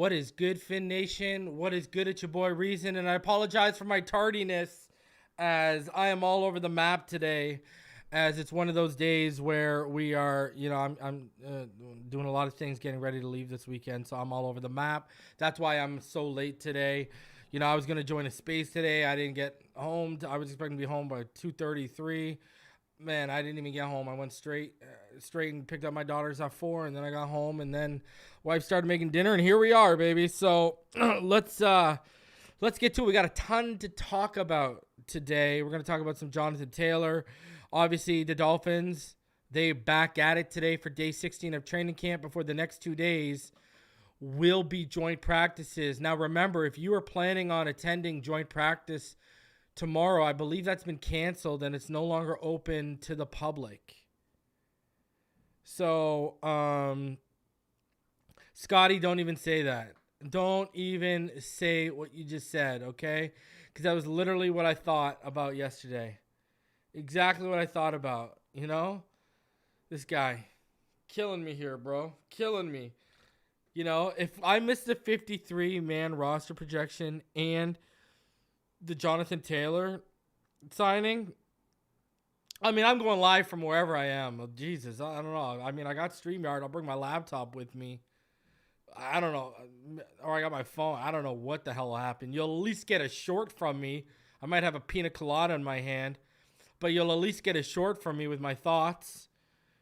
What is good, Fin Nation? What is good? It's your boy Reason, and I apologize for my tardiness as I am all over the map today, as it's one of those days where we are, I'm doing a lot of things, getting ready to leave this weekend, so I'm all over the map. That's why I'm so late today. I was going to join a space today. I didn't get home. I was expecting to be home by 2:33. Man, I didn't even get home. I went straight and picked up my daughters at 4, and then I got home, and then wife started making dinner, and here we are, baby. So let's get to it. We got a ton to talk about today. We're going to talk about some Jonathan Taylor. Obviously, the Dolphins, they back at it today for day 16 of training camp before the next 2 days will be joint practices. Now, remember, if you are planning on attending joint practice tomorrow, I believe that's been canceled and it's no longer open to the public. So, Scotty, don't even say that. Don't even say what you just said, okay? Because that was literally what I thought about yesterday. Exactly what I thought about, This guy, killing me here, bro. Killing me. If I missed the 53-man roster projection and the Jonathan Taylor signing, I'm going live from wherever I am. Oh, Jesus, I don't know. I got StreamYard. I'll bring my laptop with me. I don't know. Or I got my phone. I don't know what the hell will happen. You'll at least get a short from me. I might have a pina colada in my hand, but you'll at least get a short from me with my thoughts.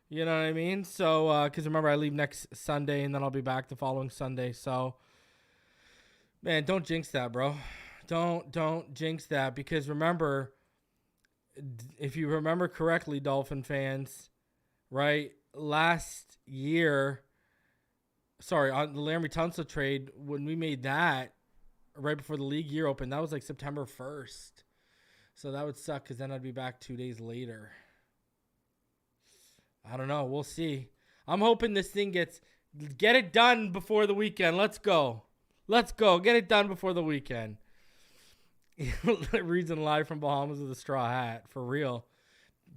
You know what I mean? So, because remember, I leave next Sunday, and then I'll be back the following Sunday. So, man, don't jinx that, bro. Don't jinx that, because remember, if you remember correctly, Dolphin fans, right, last year, on the Laremy Tunsil trade, when we made that right before the league year opened, that was like September 1st. So that would suck, because then I'd be back 2 days later. I don't know. We'll see. I'm hoping this thing get it done before the weekend. Let's go. Get it done before the weekend. Reason live from Bahamas with a straw hat. For real.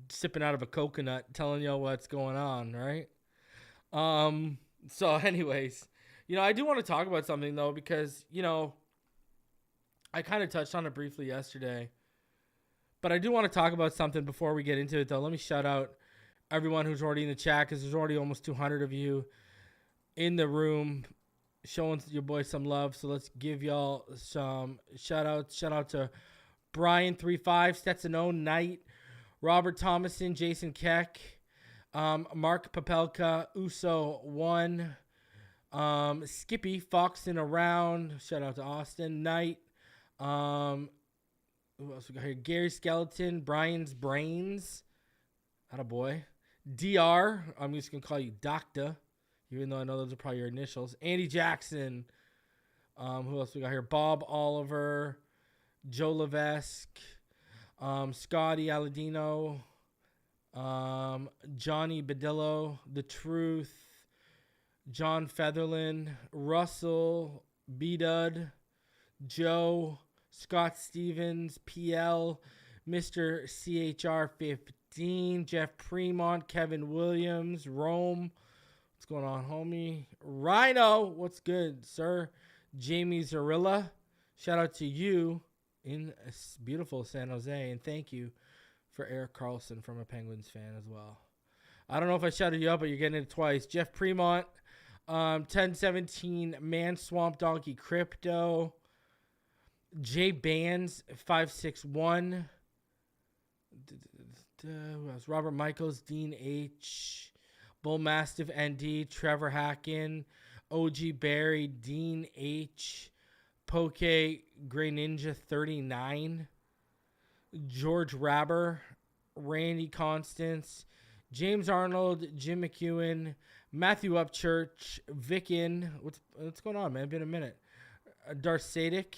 Sipping out of a coconut, telling you what's going on, right? So anyways, I do want to talk about something, though, because, I kind of touched on it briefly yesterday. But I do want to talk about something before we get into it, though. Let me shout out everyone who's already in the chat, because there's already almost 200 of you in the room showing your boy some love. So let's give y'all some shout outs. Shout out to Brian35, Stetsano Knight, Robert Thomason, Jason Keck, Mark Papelka, Uso1, Skippy, Foxing Around. Shout out to Austin Knight. Who else we got here? Gary Skeleton, Brian's Brains. Attaboy. DR, I'm just going to call you Doctor, even though I know those are probably your initials. Andy Jackson. Who else we got here? Bob Oliver, Joe Levesque, Scotty Aladino, Johnny Badillo, The Truth, John Featherland, Russell, B-Dud, Joe, Scott Stevens, PL, Mr. CHR15, Jeff Fremont, Kevin Williams, Rome. What's going on, homie? Rhino, what's good, sir? Jamie Zarilla, shout out to you in beautiful San Jose, and thank you for Eric Carlson from a Penguins fan as well. I don't know if I shouted you out, but you're getting it twice. Jeff Fremont, 1017 Man Swamp Donkey Crypto, J Bands 561. Who else? Robert Michaels, Dean H, Bull Mastiff ND, Trevor Hacken, OG Barry, Dean H, Poke, Gray Ninja 39, George Rabber, Randy Constance, James Arnold, Jim McEwen, Matthew Upchurch, Vickin. What's going on, man? Been a minute. Darth Sadic.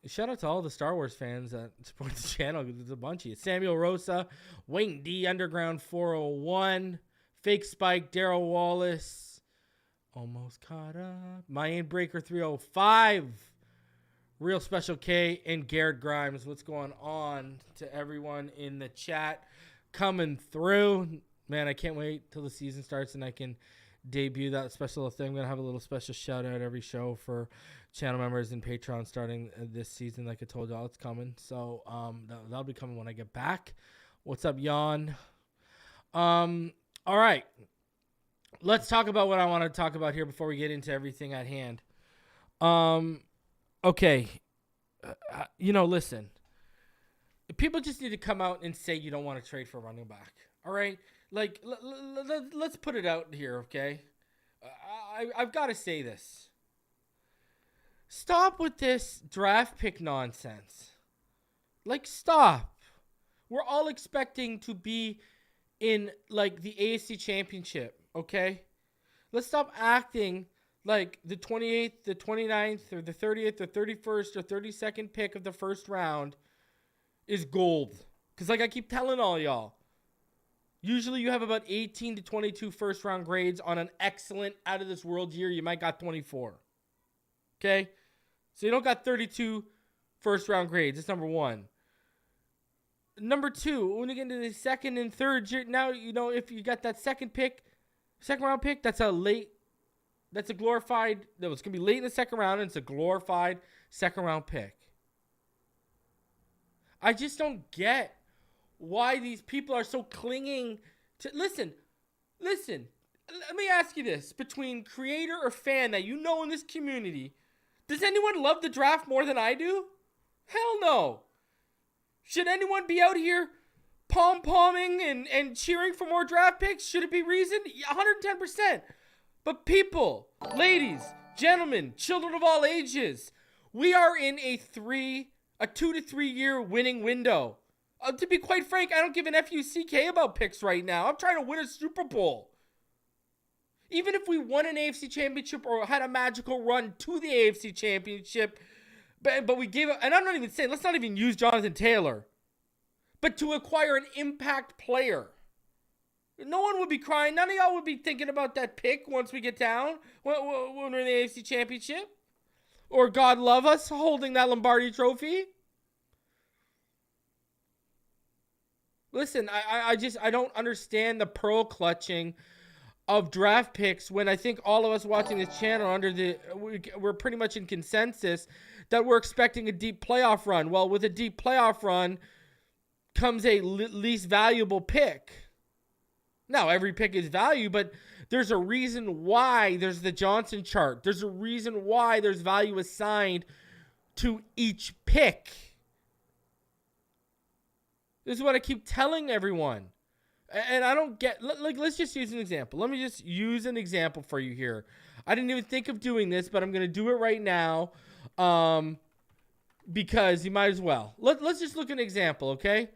Shout out to all the Star Wars fans that support the channel. There's a bunch of you. Samuel Rosa, Wayne D, Underground 401, Fake Spike, Daryl Wallace, Almost Caught Up, Mayan Breaker 305, Real Special K, and Garrett Grimes. What's going on to everyone in the chat coming through? Man, I can't wait till the season starts and I can debut that special thing. I'm going to have a little special shout out every show for channel members and Patreon starting this season. Like I told y'all, it's coming. So that'll be coming when I get back. What's up, Jan? All right. Let's talk about what I want to talk about here before we get into everything at hand. Okay. Listen. People just need to come out and say you don't want to trade for a running back. All right? Like, let's put it out here, okay? I've got to say this. Stop with this draft pick nonsense. Like, stop. We're all expecting to be in, like, the AFC Championship, okay? Let's stop acting like the 28th, the 29th, or the 30th, or 31st, or 32nd pick of the first round is gold. Because, like I keep telling all y'all, usually you have about 18 to 22 first-round grades on an excellent, out-of-this-world year. You might got 24. Okay? So you don't got 32 first-round grades. That's number one. Number two, when you get into the second and third year, now, if you got that second-round pick, it's going to be late in the second round, and it's a glorified second-round pick. I just don't get why these people are so clinging to... Listen. Let me ask you this. Between creator or fan that you know in this community, does anyone love the draft more than I do? Hell no. Should anyone be out here pom-pomming and cheering for more draft picks? Should it be reason? 110%. But people, ladies, gentlemen, children of all ages, we are in a 2 to 3 year winning window. To be quite frank, I don't give an FUCK about picks right now. I'm trying to win a Super Bowl. Even if we won an AFC Championship or had a magical run to the AFC Championship, but we gave it, and I'm not even saying, let's not even use Jonathan Taylor, but to acquire an impact player. No one would be crying. None of y'all would be thinking about that pick once we get down, when we're in the AFC Championship. Or God love us, holding that Lombardi trophy. Listen, I don't understand the pearl clutching of draft picks when I think all of us watching this channel we're pretty much in consensus that we're expecting a deep playoff run. Well, with a deep playoff run comes a least valuable pick. Now, every pick is value, but there's a reason why there's the Johnson chart. There's a reason why there's value assigned to each pick. This is what I keep telling everyone. And I don't get... let's just use an example. Let me just use an example for you here. I didn't even think of doing this, but I'm going to do it right now because you might as well. Let's just look at an example, okay?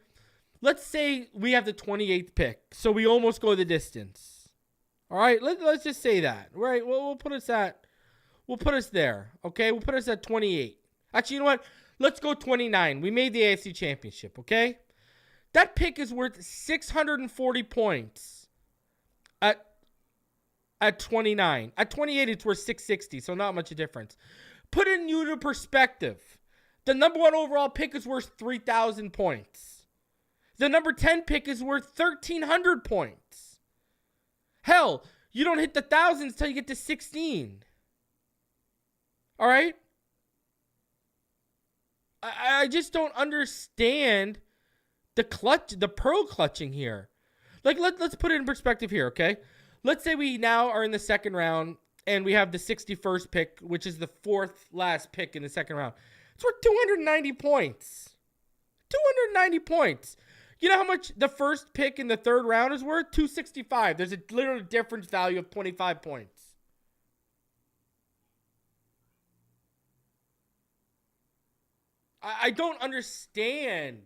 Let's say we have the 28th pick, so we almost go the distance. All right, let's just say that. Right? We'll put us there, okay? We'll put us at 28. Actually, you know what? Let's go 29. We made the AFC Championship, okay? That pick is worth 640 points at 29. At 28, it's worth 660, so not much of a difference. Put it into perspective. The number 1 overall pick is worth 3,000 points. The number 10 pick is worth 1,300 points. Hell, you don't hit the thousands till you get to 16. All right? I just don't understand the pearl clutching here. Like, let's put it in perspective here, okay? Let's say we now are in the second round and we have the 61st pick, which is the 4th last pick in the second round. It's worth 290 points. 290 points. You know how much the first pick in the third round is worth? 265. There's a literal difference value of 25 points. I don't understand.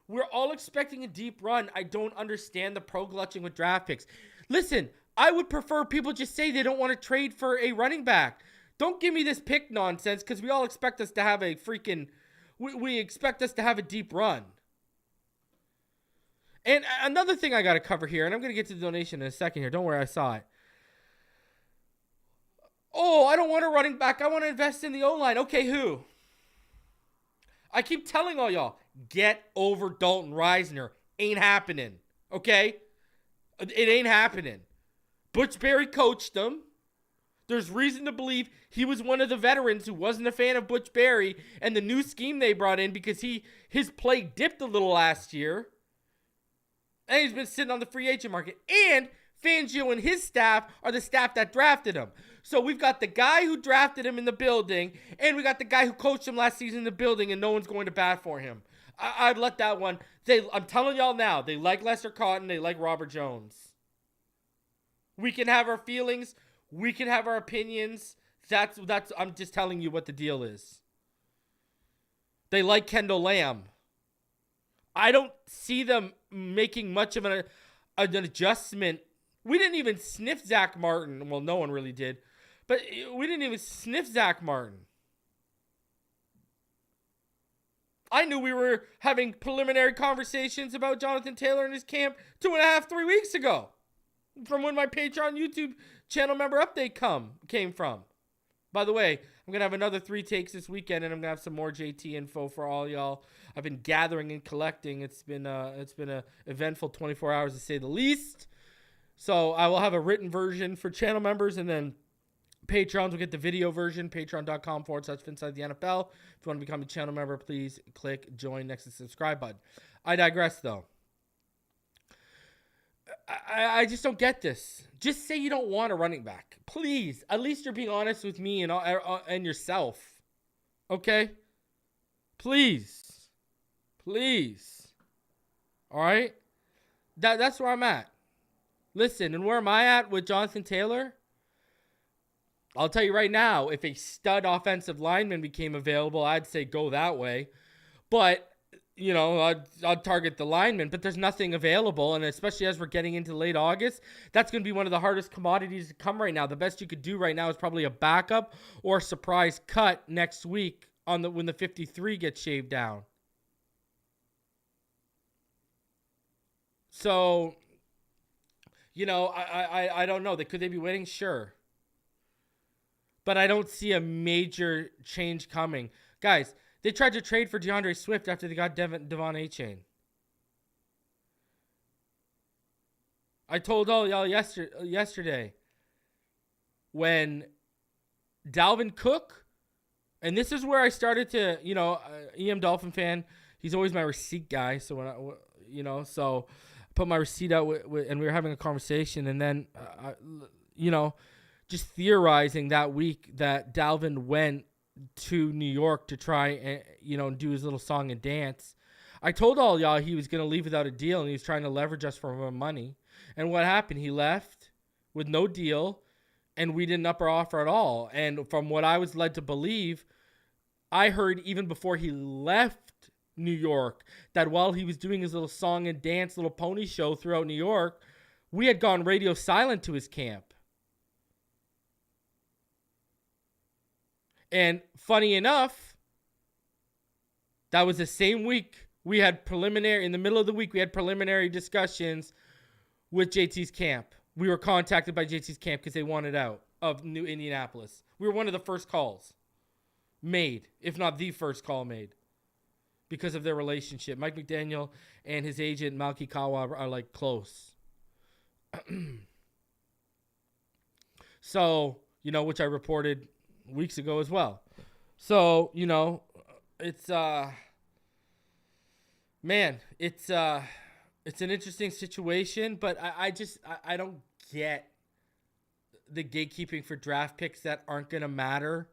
We're all expecting a deep run. I don't understand the pro clutching with draft picks. Listen, I would prefer people just say they don't want to trade for a running back. Don't give me this pick nonsense because we all expect us to have a freaking... We expect us to have a deep run. And another thing I got to cover here, and I'm going to get to the donation in a second here. Don't worry, I saw it. Oh, I don't want a running back. I want to invest in the O-line. Okay, who? I keep telling all y'all, get over Dalton Reisner. Ain't happening. Okay? It ain't happening. Butch Barry coached him. There's reason to believe he was one of the veterans who wasn't a fan of Butch Barry and the new scheme they brought in because his play dipped a little last year. And he's been sitting on the free agent market. And Fangio and his staff are the staff that drafted him. So we've got the guy who drafted him in the building, and we got the guy who coached him last season in the building, and no one's going to bat for him. I'd let that one. I'm telling y'all now, they like Lester Cotton, they like Robert Jones. We can have our feelings, we can have our opinions. That's. I'm just telling you what the deal is. They like Kendall Lamb. I don't see them making much of an adjustment. We didn't even sniff Zach Martin. Well, no one really did. But we didn't even sniff Zach Martin. I knew we were having preliminary conversations about Jonathan Taylor and his camp 2.5, 3 weeks ago. From when my Patreon YouTube channel member update came from. By the way, I'm going to have another 3 takes this weekend, and I'm going to have some more JT info for all y'all. I've been gathering and collecting. It's been a eventful 24 hours to say the least. So I will have a written version for channel members, and then Patrons will get the video version, patreon.com/Phinside The NFL. If you want to become a channel member, please click join next to the subscribe button. I digress, though. I just don't get this. Just say you don't want a running back. Please. At least you're being honest with me and yourself. Okay? Please. Please. All right? That's where I'm at. Listen, and where am I at with Jonathan Taylor? I'll tell you right now, if a stud offensive lineman became available, I'd say go that way. But, you know, I'd target the lineman, but there's nothing available. And especially as we're getting into late August, that's going to be one of the hardest commodities to come right now. The best you could do right now is probably a backup or a surprise cut next week when the 53 gets shaved down. So, you know, I don't know. Could they be waiting? Sure. But I don't see a major change coming. Guys, they tried to trade for DeAndre Swift after they got Devon Achane. I told all y'all yesterday when Dalvin Cook, and this is where I started to, you know, EM Dolphin fan, he's always my receipt guy. So when so I put my receipt out and we were having a conversation, and then, just theorizing that week that Dalvin went to New York to try and, do his little song and dance. I told all y'all he was going to leave without a deal, and he was trying to leverage us for more money. And what happened? He left with no deal, and we didn't up our offer at all. And from what I was led to believe, I heard even before he left New York that while he was doing his little song and dance, little pony show throughout New York, we had gone radio silent to his camp. And funny enough, that was the same week we had in the middle of the week, we had preliminary discussions with JT's camp. We were contacted by JT's camp because they wanted out of New Indianapolis. We were one of the first calls made, if not the first call made, because of their relationship. Mike McDaniel and his agent, Malky Kawa, are like close. So, which I reported weeks ago as well. So, it's it's an interesting situation, but I don't get the gatekeeping for draft picks that aren't going to matter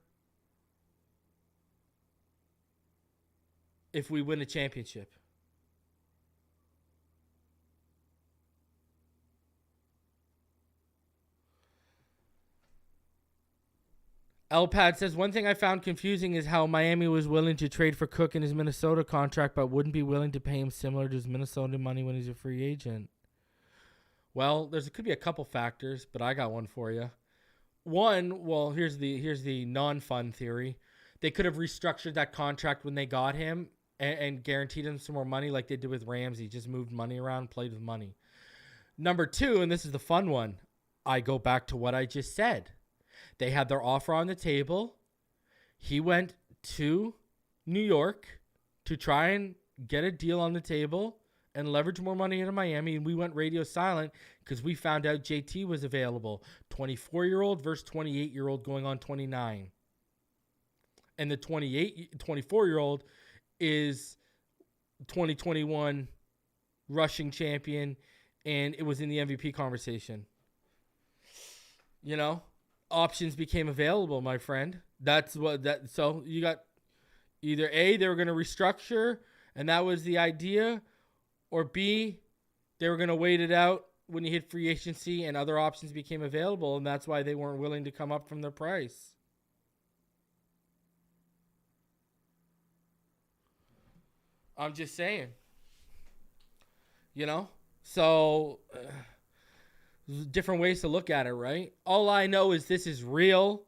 if we win a championship. Elpad says, one thing I found confusing is how Miami was willing to trade for Cook in his Minnesota contract, but wouldn't be willing to pay him similar to his Minnesota money when he's a free agent. Well, could be a couple factors, but I got one for you. One, well, here's the non-fun theory. They could have restructured that contract when they got him and guaranteed him some more money like they did with Ramsey. Just moved money around, played with money. Number two, and this is the fun one, I go back to what I just said. They had their offer on the table. He went to New York to try and get a deal on the table, and leverage more money into Miami. And we went radio silent because we found out JT was available. 24-year-old versus 28-year-old going on 29. And the 24-year-old is 2021 rushing champion, and it was in the MVP conversation. You know, options became available, my friend. So you got either A, they were going to restructure, and that was the idea, or B, they were going to wait it out when you hit free agency and other options became available, and that's why they weren't willing to come up from their price. I'm just saying. You know? So, different ways to look at it, right? All I know is this is real.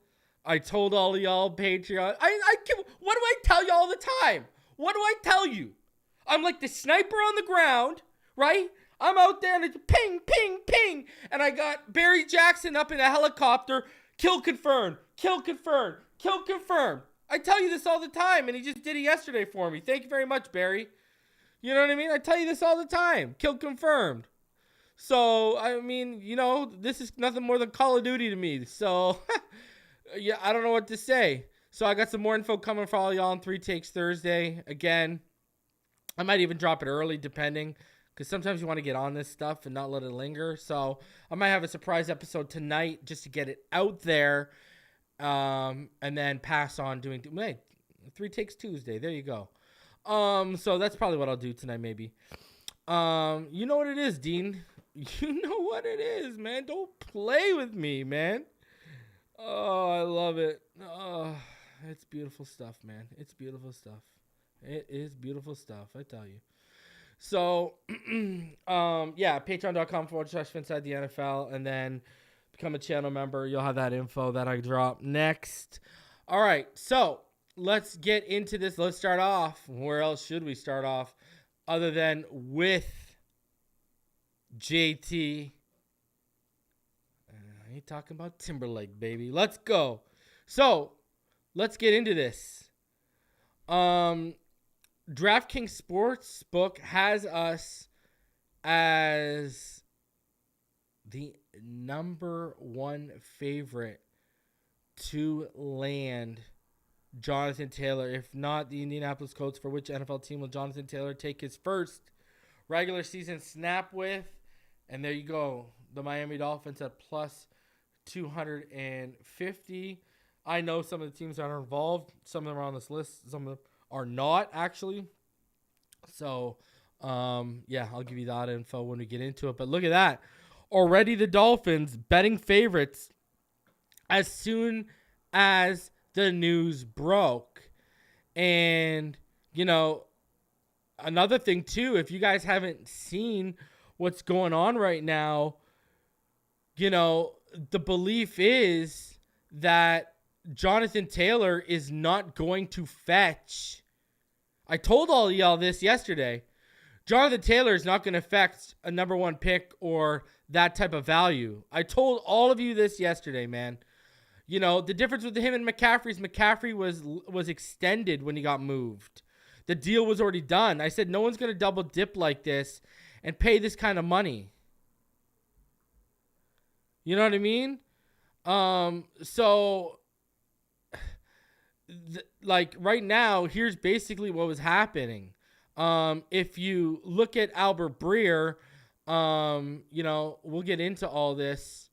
I told all of y'all Patreon. What do I tell you all the time? What do I tell you? I'm like the sniper on the ground, right? I'm out there and it's ping, ping, ping. And I got Barry Jackson up in a helicopter. Kill confirmed. Kill confirmed. Kill confirmed. I tell you this all the time, and he just did it yesterday for me. Thank you very much, Barry. You know what I mean? I tell you this all the time. Kill confirmed. So, I mean, you know, this is nothing more than Call of Duty to me. So, yeah, I don't know what to say. So, I got some more info coming for all y'all on 3 Takes Thursday. Again, I might even drop it early, depending, because sometimes you want to get on this stuff and not let it linger. So, I might have a surprise episode tonight just to get it out there. And then pass on doing 3 Takes Tuesday. There you go. So that's probably what I'll do tonight, maybe. You know what it is, Dean. You know what it is, man. Don't play with me, man. Oh, I love it. Oh, it's beautiful stuff, man. It's beautiful stuff. It is beautiful stuff, I tell you. So, yeah, patreon.com/Phinside The NFL, and then become a channel member. You'll have that info that I drop next. All right, so let's get into this. Let's start off. Where else should we start off other than with JT? I ain't talking about Timberlake, baby. Let's go. So let's get into this. DraftKings Sportsbook has us as the number one favorite to land Jonathan Taylor. If not the Indianapolis Colts, for which NFL team will Jonathan Taylor take his first regular season snap with? And there you go. The Miami Dolphins at plus 250. I know some of the teams that are involved. Some of them are on this list. Some of them are not, actually. So, yeah, I'll give you that info when we get into it. But look at that. Already the Dolphins betting favorites as soon as the news broke. And, you know, another thing, too, if you guys haven't seen what's going on right now, you know, the belief is that Jonathan Taylor is not going to fetch. I told all of y'all this yesterday. Jonathan Taylor is not going to fetch a number one pick or that type of value. I told all of you this yesterday, man. You know, the difference with him and McCaffrey is McCaffrey was extended when he got moved. The deal was already done. I said no one's going to double dip like this and pay this kind of money. You know what I mean? So, like right now, here's basically what was happening. If you look at Albert Breer, you know, we'll get into all this.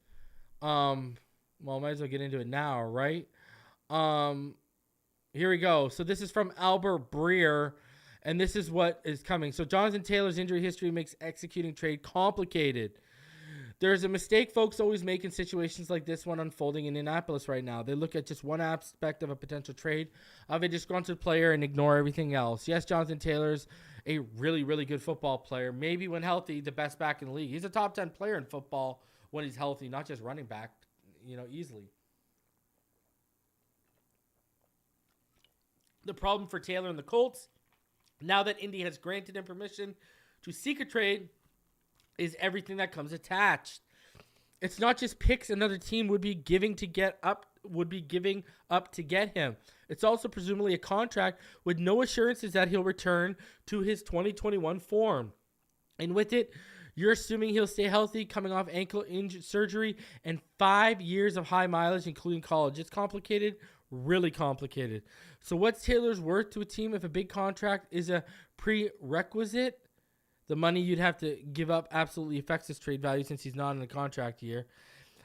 Well, might as well get into it now, right? Here we go. So this is from Albert Breer, and this is what is coming. So Jonathan Taylor's injury history makes executing trade complicated. There's a mistake folks always make in situations like this one unfolding in Indianapolis right now. They look at just one aspect of a potential trade of a disgruntled player and ignore everything else. Yes, Jonathan Taylor's a really, really good football player. Maybe when healthy, the best back in the league. He's a top 10 player in football when he's healthy, not just running back, you know, easily. The problem for Taylor and the Colts, now that Indy has granted him permission to seek a trade, is everything that comes attached. It's not just picks another team would be giving up to get him. It's also presumably a contract with no assurances that he'll return to his 2021 form. And with it, you're assuming he'll stay healthy, coming off ankle surgery, and 5 years of high mileage, including college. It's complicated, really complicated. So what's Taylor's worth to a team if a big contract is a prerequisite? The money you'd have to give up absolutely affects his trade value since he's not in a contract year.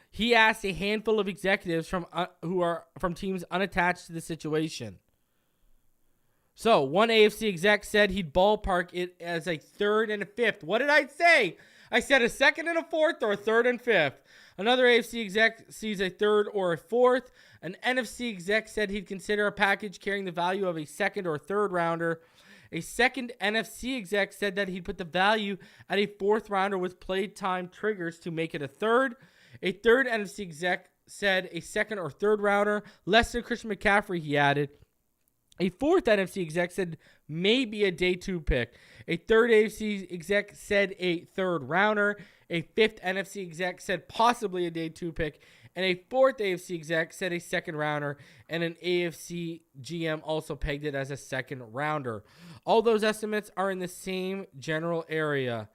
He asked a handful of executives who are from teams unattached to the situation. So, one AFC exec said he'd ballpark it as a third and a fifth. What did I say? I said a second and a fourth or a third and fifth. Another AFC exec sees a third or a fourth. An NFC exec said he'd consider a package carrying the value of a second or third rounder. A second NFC exec said that he'd put the value at a fourth rounder with play time triggers to make it a third. A third NFC exec said a second or third rounder, less than Christian McCaffrey, he added. A fourth NFC exec said maybe a day 2 pick. A third AFC exec said a third rounder. A fifth NFC exec said possibly a day 2 pick. And a fourth AFC exec said a second rounder. And an AFC GM also pegged it as a second rounder. All those estimates are in the same general area.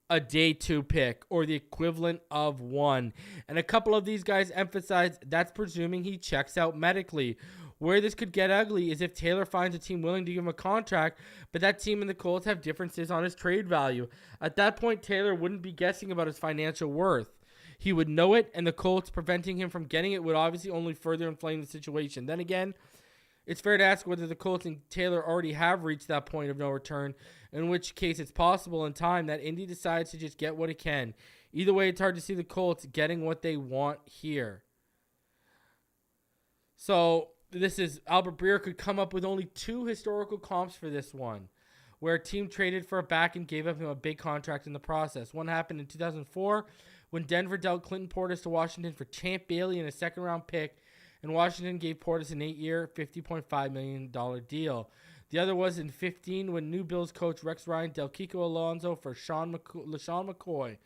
A day 2 pick or the equivalent of one. And a couple of these guys emphasize that's presuming he checks out medically. Where this could get ugly is if Taylor finds a team willing to give him a contract, but that team and the Colts have differences on his trade value. At that point, Taylor wouldn't be guessing about his financial worth. He would know it, and the Colts preventing him from getting it would obviously only further inflame the situation. Then again, it's fair to ask whether the Colts and Taylor already have reached that point of no return, in which case it's possible in time that Indy decides to just get what it can. Either way, it's hard to see the Colts getting what they want here. So this is Albert Breer could come up with only 2 historical comps for this one, where a team traded for a back and gave up him a big contract in the process. One happened in 2004 when Denver dealt Clinton Portis to Washington for Champ Bailey and a second-round pick, and Washington gave Portis an 8-year, $50.5 million deal. The other was in 2015 when new Bills coach Rex Ryan dealt Kiko Alonso for LaShawn McCoy,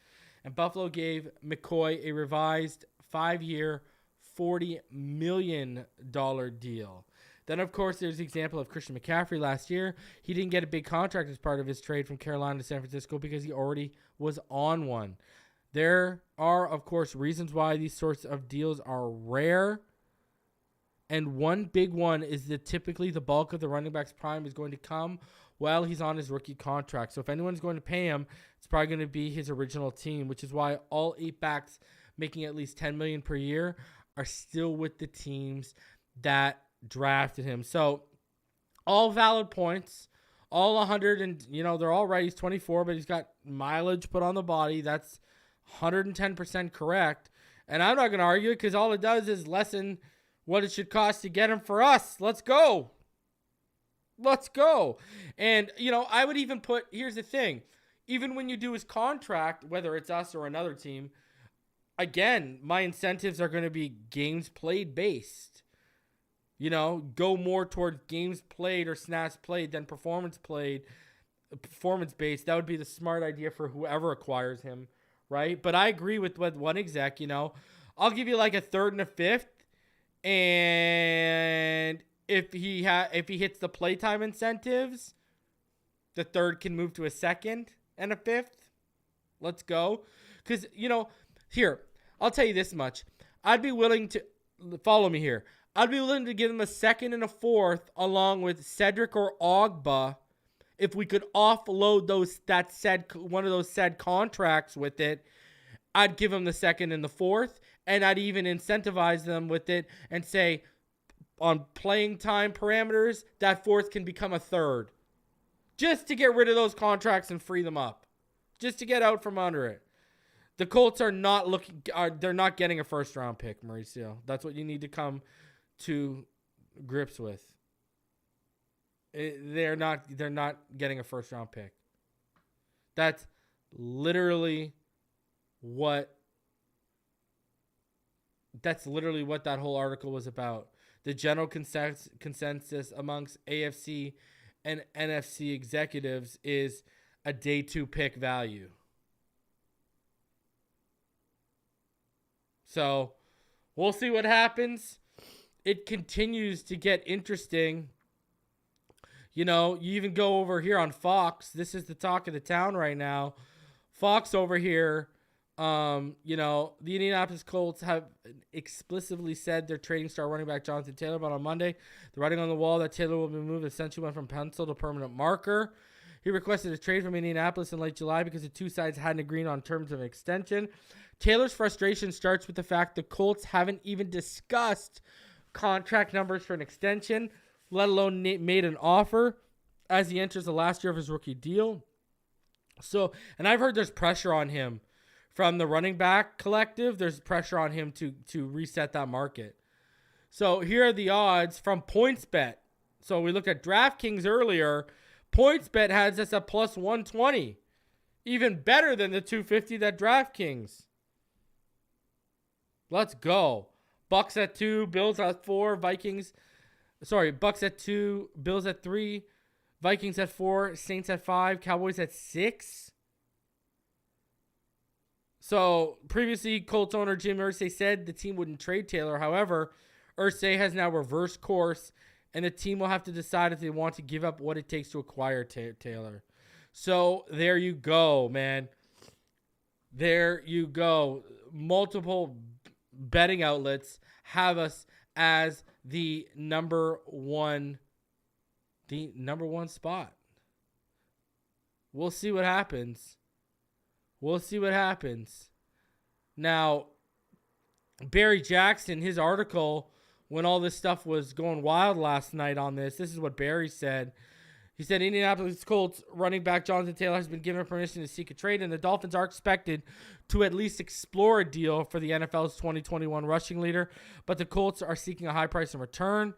and Buffalo gave McCoy a revised 5-year, $40 million deal. Then, of course, there's the example of Christian McCaffrey last year. He didn't get a big contract as part of his trade from Carolina to San Francisco because he already was on one. There are, of course, reasons why these sorts of deals are rare. And one big one is that typically the bulk of the running back's prime is going to come while he's on his rookie contract. So if anyone's going to pay him, it's probably going to be his original team, which is why all 8 backs making at least $10 million per year are still with the teams that drafted him. So all valid points, all 100, and they're all right. He's 24, but he's got mileage put on the body. That's 110% correct. And I'm not going to argue it because all it does is lessen what it should cost to get him for us. Let's go. Let's go. And, I would even put, here's the thing. Even when you do his contract, whether it's us or another team, again, my incentives are going to be games played based. Go more towards games played or snaps played than performance based. That would be the smart idea for whoever acquires him, right? But I agree with what one exec, I'll give you like a third and a fifth. And if he hits the playtime incentives, the third can move to a second and a fifth. Let's go. Because, here, I'll tell you this much. I'd be willing to, follow me here. I'd be willing to give him a second and a fourth along with Cedric or Ogba if we could offload one of those said contracts with it. I'd give him the second and the fourth, and I'd even incentivize them with it and say, on playing time parameters, that fourth can become a third. Just to get rid of those contracts and free them up. Just to get out from under it. The Colts are not they're not getting a first round pick, Mauricio. That's what you need to come to grips with. They're not getting a first round pick. That's literally what that whole article was about. The general consensus amongst AFC and NFC executives is a day 2 pick value. So we'll see what happens. It continues to get interesting. You even go over here on Fox. This is the talk of the town right now. Fox over here, you know, the Indianapolis Colts have explicitly said they're trading star running back Jonathan Taylor, but on Monday, the writing on the wall that Taylor will be moved essentially went from pencil to permanent marker. He requested a trade from Indianapolis in late July because the two sides hadn't agreed on terms of extension. Taylor's frustration starts with the fact the Colts haven't even discussed contract numbers for an extension, let alone made an offer as he enters the last year of his rookie deal. So, and I've heard there's pressure on him from the running back collective. There's pressure on him to reset that market. So here are the odds from PointsBet. So we looked at DraftKings earlier. PointsBet has us at plus 120. Even better than the 250 that DraftKings. Let's go. Bucks at 2, Bills at 4, Bucks at 2, Bills at 3, Vikings at 4, Saints at 5, Cowboys at 6. So previously, Colts owner Jim Irsay said the team wouldn't trade Taylor. However, Irsay has now reversed course, and the team will have to decide if they want to give up what it takes to acquire Taylor. So there you go, man. There you go. Multiple betting outlets have us as the number one spot. We'll see what happens. Now, Barry Jackson, his article, when all this stuff was going wild last night on this is what Barry said. He said Indianapolis Colts running back Jonathan Taylor has been given permission to seek a trade, and the Dolphins are expected to at least explore a deal for the NFL's 2021 rushing leader, but the Colts are seeking a high price in return,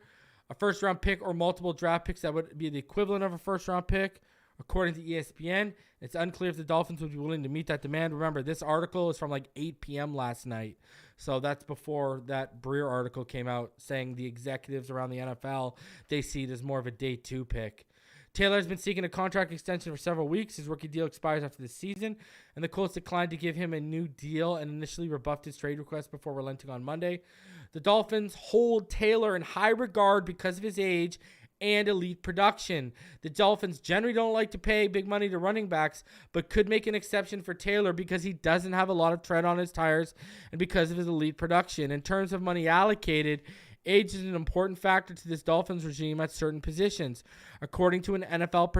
a first-round pick or multiple draft picks that would be the equivalent of a first-round pick, according to ESPN. It's unclear if the Dolphins would be willing to meet that demand. Remember, this article is from like 8 p.m. last night, so that's before that Breer article came out saying the executives around the NFL, they see it as more of a day 2 pick. Taylor has been seeking a contract extension for several weeks. His rookie deal expires after this season, and the Colts declined to give him a new deal and initially rebuffed his trade request before relenting on Monday. The Dolphins hold Taylor in high regard because of his age and elite production. The Dolphins generally don't like to pay big money to running backs, but could make an exception for Taylor because he doesn't have a lot of tread on his tires and because of his elite production. In terms of money allocated, age is an important factor to this Dolphins regime at certain positions, according to an NFL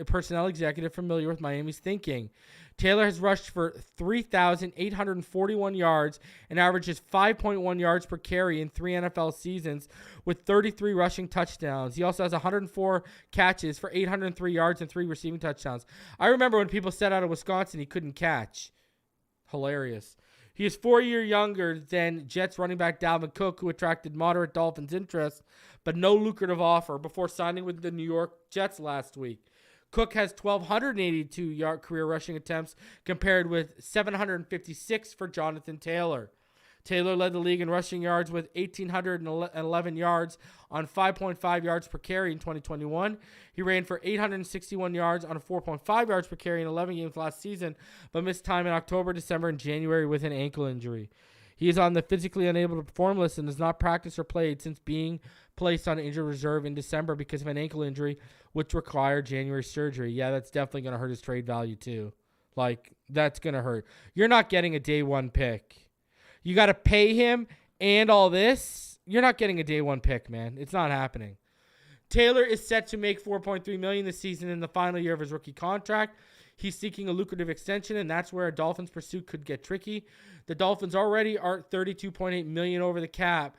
personnel executive familiar with Miami's thinking. Taylor has rushed for 3,841 yards and averages 5.1 yards per carry in 3 NFL seasons with 33 rushing touchdowns. He also has 104 catches for 803 yards and 3 receiving touchdowns. I remember when people said out of Wisconsin he couldn't catch. Hilarious. He is 4 years younger than Jets running back Dalvin Cook, who attracted moderate Dolphins interest, but no lucrative offer before signing with the New York Jets last week. Cook has 1,282 career rushing attempts compared with 756 for Jonathan Taylor. Taylor led the league in rushing yards with 1,811 yards on 5.5 yards per carry in 2021. He ran for 861 yards on 4.5 yards per carry in 11 games last season, but missed time in October, December, and January with an ankle injury. He is on the physically unable to perform list and has not practiced or played since being placed on injured reserve in December because of an ankle injury, which required January surgery. Yeah, that's definitely going to hurt his trade value too. Like, that's going to hurt. You're not getting a day 1 pick. You got to pay him and all this. You're not getting a day 1 pick, man. It's not happening. Taylor is set to make $4.3 million this season in the final year of his rookie contract. He's seeking a lucrative extension, and that's where a Dolphins pursuit could get tricky. The Dolphins already are $32.8 million over the cap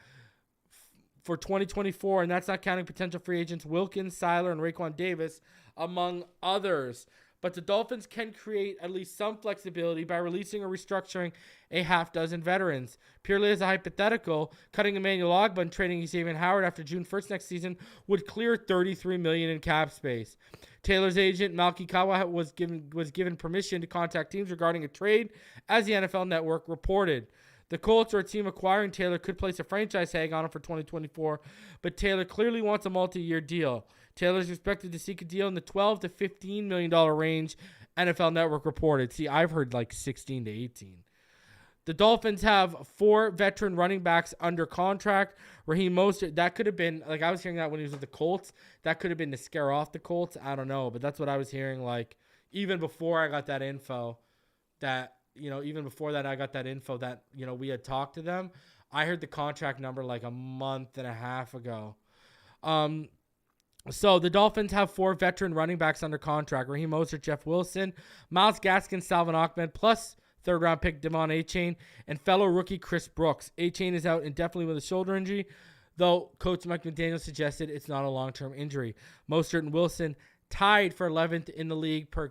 for 2024, and that's not counting potential free agents Wilkins, Seiler, and Raekwon Davis, among others. But the Dolphins can create at least some flexibility by releasing or restructuring a half dozen veterans. Purely as a hypothetical, cutting Emmanuel Ogbah and trading Xavien Howard after June 1st next season would clear $33 million in cap space. Taylor's agent, Malky Kawa, was given permission to contact teams regarding a trade, as the NFL Network reported. The Colts or a team acquiring Taylor could place a franchise tag on him for 2024, but Taylor clearly wants a multi-year deal. Taylor is expected to seek a deal in the $12 to $15 million range, NFL Network reported. See, I've heard like 16 to 18. The Dolphins have 4 veteran running backs under contract. Raheem Mostert, that could have been, like I was hearing that when he was with the Colts, that could have been to scare off the Colts. I don't know, but that's what I was hearing like even before I got that info. that, even before that I got that info that, we had talked to them. I heard the contract number like a month and a half ago. So the Dolphins have 4 veteran running backs under contract: Raheem Mostert, Jeff Wilson, Myles Gaskin, Salvin Ahmed, plus third-round pick Devon Achane, and fellow rookie Chris Brooks. Achane is out indefinitely with a shoulder injury, though Coach Mike McDaniel suggested it's not a long-term injury. Mostert and Wilson tied for 11th in the league per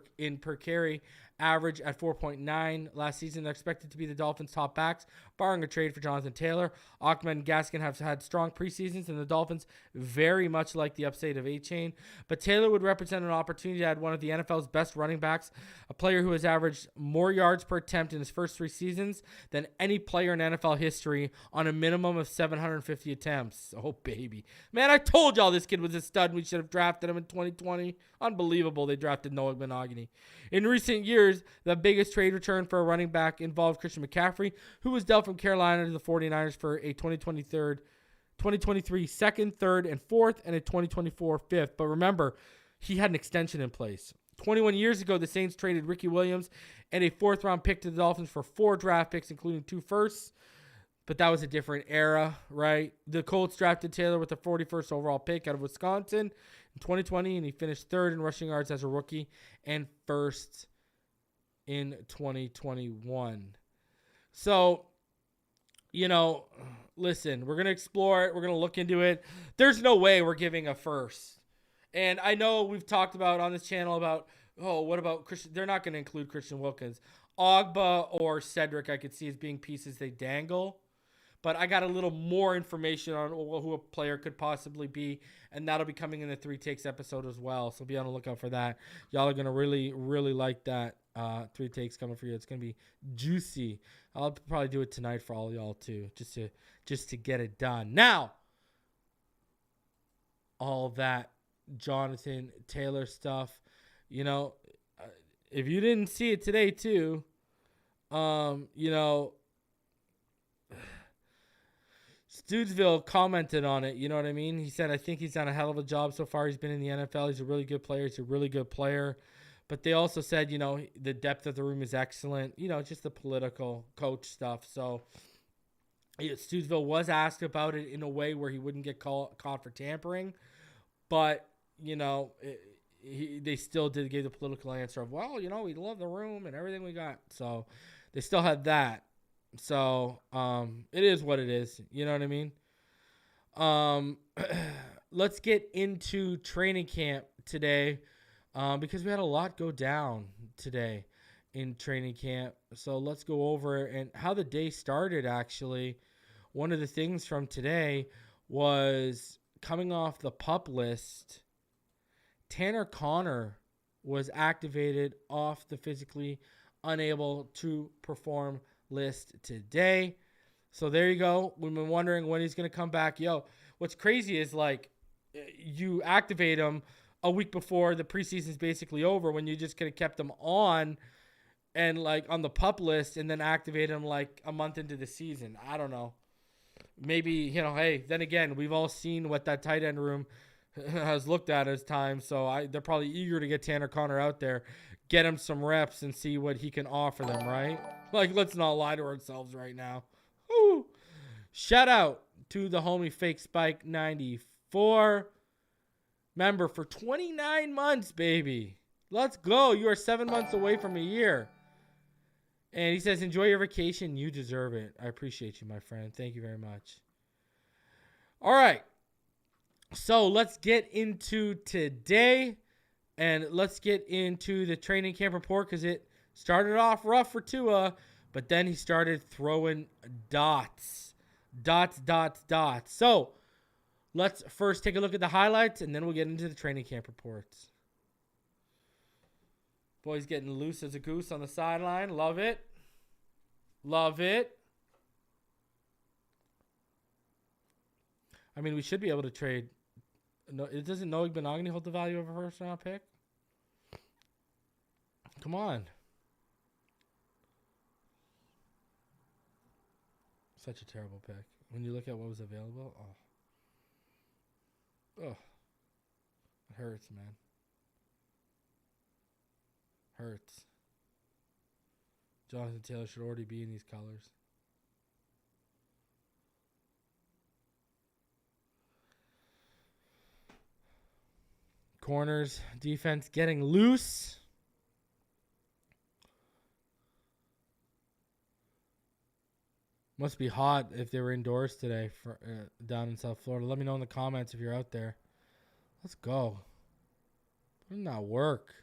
carry average at 4.9 last season. They're expected to be the Dolphins' top backs, barring a trade for Jonathan Taylor. Ahmed and Gaskin have had strong preseasons, and the Dolphins very much like the upside of A-Chain. But Taylor would represent an opportunity to add one of the NFL's best running backs, a player who has averaged more yards per attempt in his first 3 seasons than any player in NFL history on a minimum of 750 attempts. Oh, baby. Man, I told y'all this kid was a stud. We should have drafted him in 2020. Unbelievable they drafted Noah Benogany. In recent years, the biggest trade return for a running back involved Christian McCaffrey, who was dealt from Carolina to the 49ers for a 2023 second, third, and fourth, and a 2024 fifth. But remember, he had an extension in place. 21 years ago, the Saints traded Ricky Williams and a 4th-round pick to the Dolphins for 4 draft picks, including 2 firsts. But that was a different era, right? The Colts drafted Taylor with the 41st overall pick out of Wisconsin in 2020, and he finished 3rd in rushing yards as a rookie and 1st in 2021. So, listen, we're going to explore it. We're going to look into it. There's no way we're giving a first. And I know we've talked about on this channel about, what about Christian? They're not going to include Christian Wilkins. Ogba or Cedric I could see as being pieces they dangle. But I got a little more information on who a player could possibly be, and that'll be coming in the 3 Takes episode as well. So be on the lookout for that. Y'all are going to really, really like that 3 Takes coming for you. It's going to be juicy. I'll probably do it tonight for all y'all too, just to get it done. Now, all that Jonathan Taylor stuff, if you didn't see it today too, Studesville commented on it, you know what I mean? He said, I think he's done a hell of a job so far. He's been in the NFL. He's a really good player. But they also said, the depth of the room is excellent. Just the political coach stuff. So Studesville was asked about it in a way where he wouldn't get caught for tampering. But, they still did give the political answer of, well, we love the room and everything we got. So they still had that. So, it is what it is. You know what I mean? Let's get into training camp today, because we had a lot go down today in training camp. So let's go over and how the day started. Actually, one of the things from today was coming off the PUP list. Tanner Connor was activated off the physically unable to perform list today. So there you go. We've been wondering when he's going to come back. What's crazy is you activate him a week before the preseason's basically over, when you just could have kept him on and on the PUP list and then activate him a month into the season. I don't know. Maybe, hey, then again, we've all seen what that tight end room has looked at as time. So they're probably eager to get Tanner Connor out there, get him some reps and see what he can offer them, right? Let's not lie to ourselves right now. Woo. Shout out to the homie Fake Spike 94 member for 29 months, baby. Let's go. You are 7 months away from a year. And he says, enjoy your vacation. You deserve it. I appreciate you, my friend. Thank you very much. All right. So let's get into today. And let's get into the training camp report, because it started off rough for Tua, but then he started throwing dots. So let's first take a look at the highlights, and then we'll get into the training camp reports. Boy's getting loose as a goose on the sideline. Love it. I mean, we should be able to trade. No, it doesn't Noah Benogany hold the value of a first-round pick? Come on. Such a terrible pick. When you look at what was available, it hurts, man. Hurts. Jonathan Taylor should already be in these colors. Corners, defense getting loose. Must be hot if they were indoors today for down in South Florida. Let me know in the comments if you're out there. Let's go. Put in that work.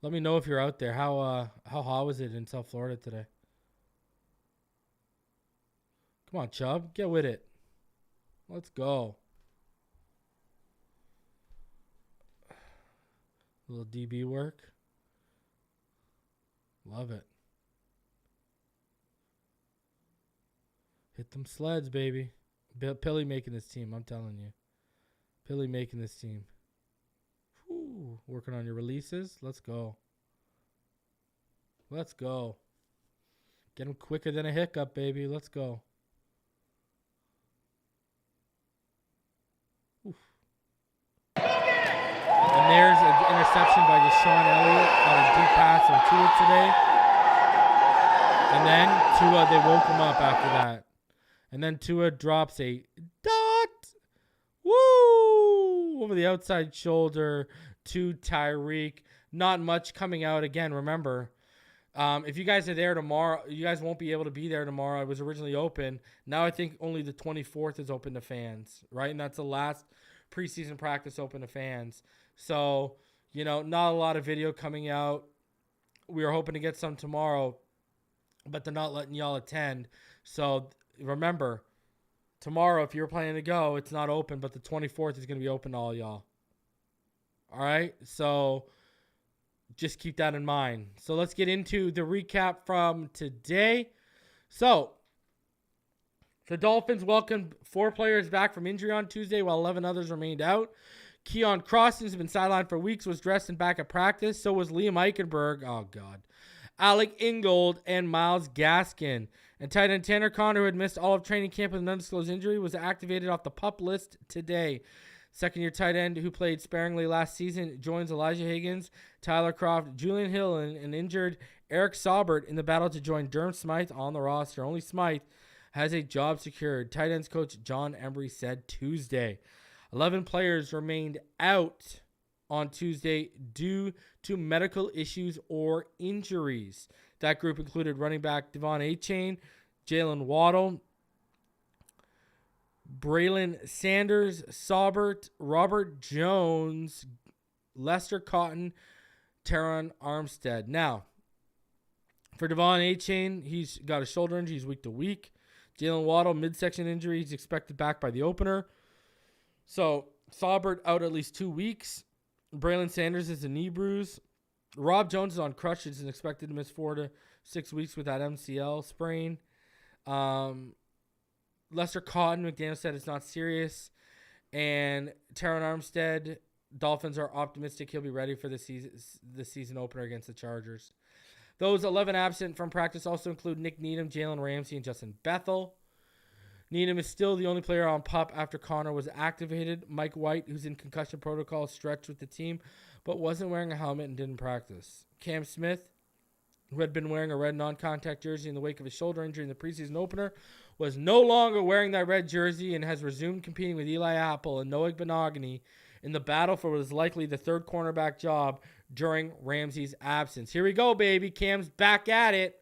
Let me know if you're out there. How hot was it in South Florida today? Come on, Chubb. Get with it. Let's go. A little DB work. Love it. Hit them sleds, baby. Pilly making this team, I'm telling you. Pilly making this team. Whew. Working on your releases. Let's go. Let's go. Get them quicker than a hiccup, baby. Let's go. Oof. And there's an interception by DeShon Elliot on a deep pass from Tua today. And then Tua, they woke him up after that. And then Tua drops a dot. Woo! Over the outside shoulder to Tyreek. Not much coming out again. Remember, if you guys are there tomorrow, you guys won't be able to be there tomorrow. It was originally open. Now I think only the 24th is open to fans, right? And that's the last preseason practice open to fans. So, not a lot of video coming out. We were hoping to get some tomorrow, but they're not letting y'all attend. So remember, tomorrow, if you're planning to go, it's not open, but the 24th is going to be open to all y'all. All right? So just keep that in mind. So let's get into the recap from today. So the Dolphins welcomed 4 players back from injury on Tuesday, while 11 others remained out. Keon Crossing has been sidelined for weeks, was dressed and back at practice. So was Liam Eichenberg. Oh, God. Alec Ingold and Myles Gaskin. And tight end Tanner Conner, who had missed all of training camp with an undisclosed injury, was activated off the PUP list today. Second-year tight end who played sparingly last season joins Elijah Higgins, Tyler Kroft, Julian Hill, and an injured Eric Saubert in the battle to join Durham Smythe on the roster. Only Smythe has a job secured. Tight ends coach John Embry said Tuesday. 11 players remained out on Tuesday due to medical issues or injuries. That group included running back Devon Achane, Jaylen Waddle, Braylon Sanders, Saubert, Robert Jones, Lester Cotton, Terron Armstead. Now, for Devon Achane, he's got a shoulder injury. He's week to week. Jaylen Waddle, midsection injury. He's expected back by the opener. So, Saubert out at least 2 weeks. Braylon Sanders is a knee bruise. Rob Jones is on crutches and expected to miss 4 to 6 weeks with that MCL sprain. Lester Cotton, McDaniel said it's not serious. And Terron Armstead, Dolphins are optimistic he'll be ready for the season opener against the Chargers. Those 11 absent from practice also include Nick Needham, Jalen Ramsey, and Justin Bethel. Needham is still the only player on PUP after Connor was activated. Mike White, who's in concussion protocol, stretched with the team, but wasn't wearing a helmet and didn't practice. Cam Smith, who had been wearing a red non-contact jersey in the wake of his shoulder injury in the preseason opener, was no longer wearing that red jersey and has resumed competing with Eli Apple and Noah Benogany in the battle for what is likely the third cornerback job during Ramsey's absence. Here we go, baby. Cam's back at it.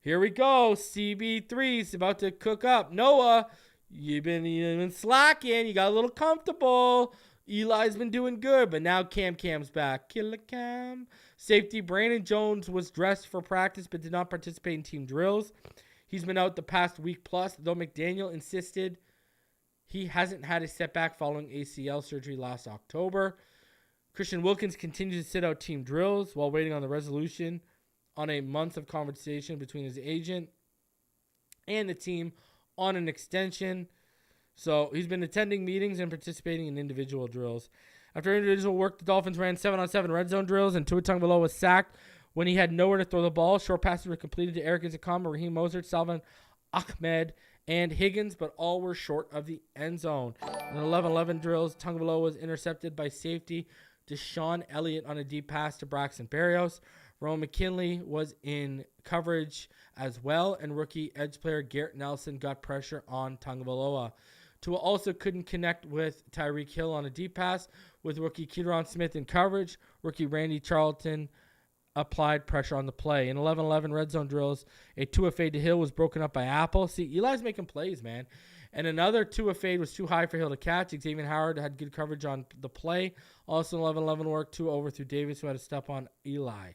Here we go. CB3's about to cook up. Noah, you've been slacking. You got a little comfortable. Eli's been doing good, but now Cam's back. Killer Cam. Safety Brandon Jones was dressed for practice but did not participate in team drills. He's been out the past week plus, though McDaniel insisted he hasn't had a setback following ACL surgery last October. Christian Wilkins continues to sit out team drills while waiting on the resolution on a month of conversation between his agent and the team on an extension. So he's been attending meetings and participating in individual drills. After individual work, the Dolphins ran 7-on-7 red zone drills, and Tua Tagovailoa was sacked when he had nowhere to throw the ball. Short passes were completed to Eric Ezekiel, Raheem Mostert, Salvon Ahmed, and Higgins, but all were short of the end zone. In 11-11 drills, Tagovailoa was intercepted by safety DeShon Elliot on a deep pass to Braxton Berrios. Ron McKinley was in coverage as well, and rookie edge player Garrett Nelson got pressure on Tagovailoa. Tua also couldn't connect with Tyreek Hill on a deep pass, with rookie Terron Smith in coverage. Rookie Randy Charlton applied pressure on the play. In 11-11 red zone drills, a Tua fade to Hill was broken up by Apple. See, Eli's making plays, man. And another Tua fade was too high for Hill to catch. Xavien Howard had good coverage on the play. Also in 11-11 work, Tua overthrew Davis, who had a step on Eli.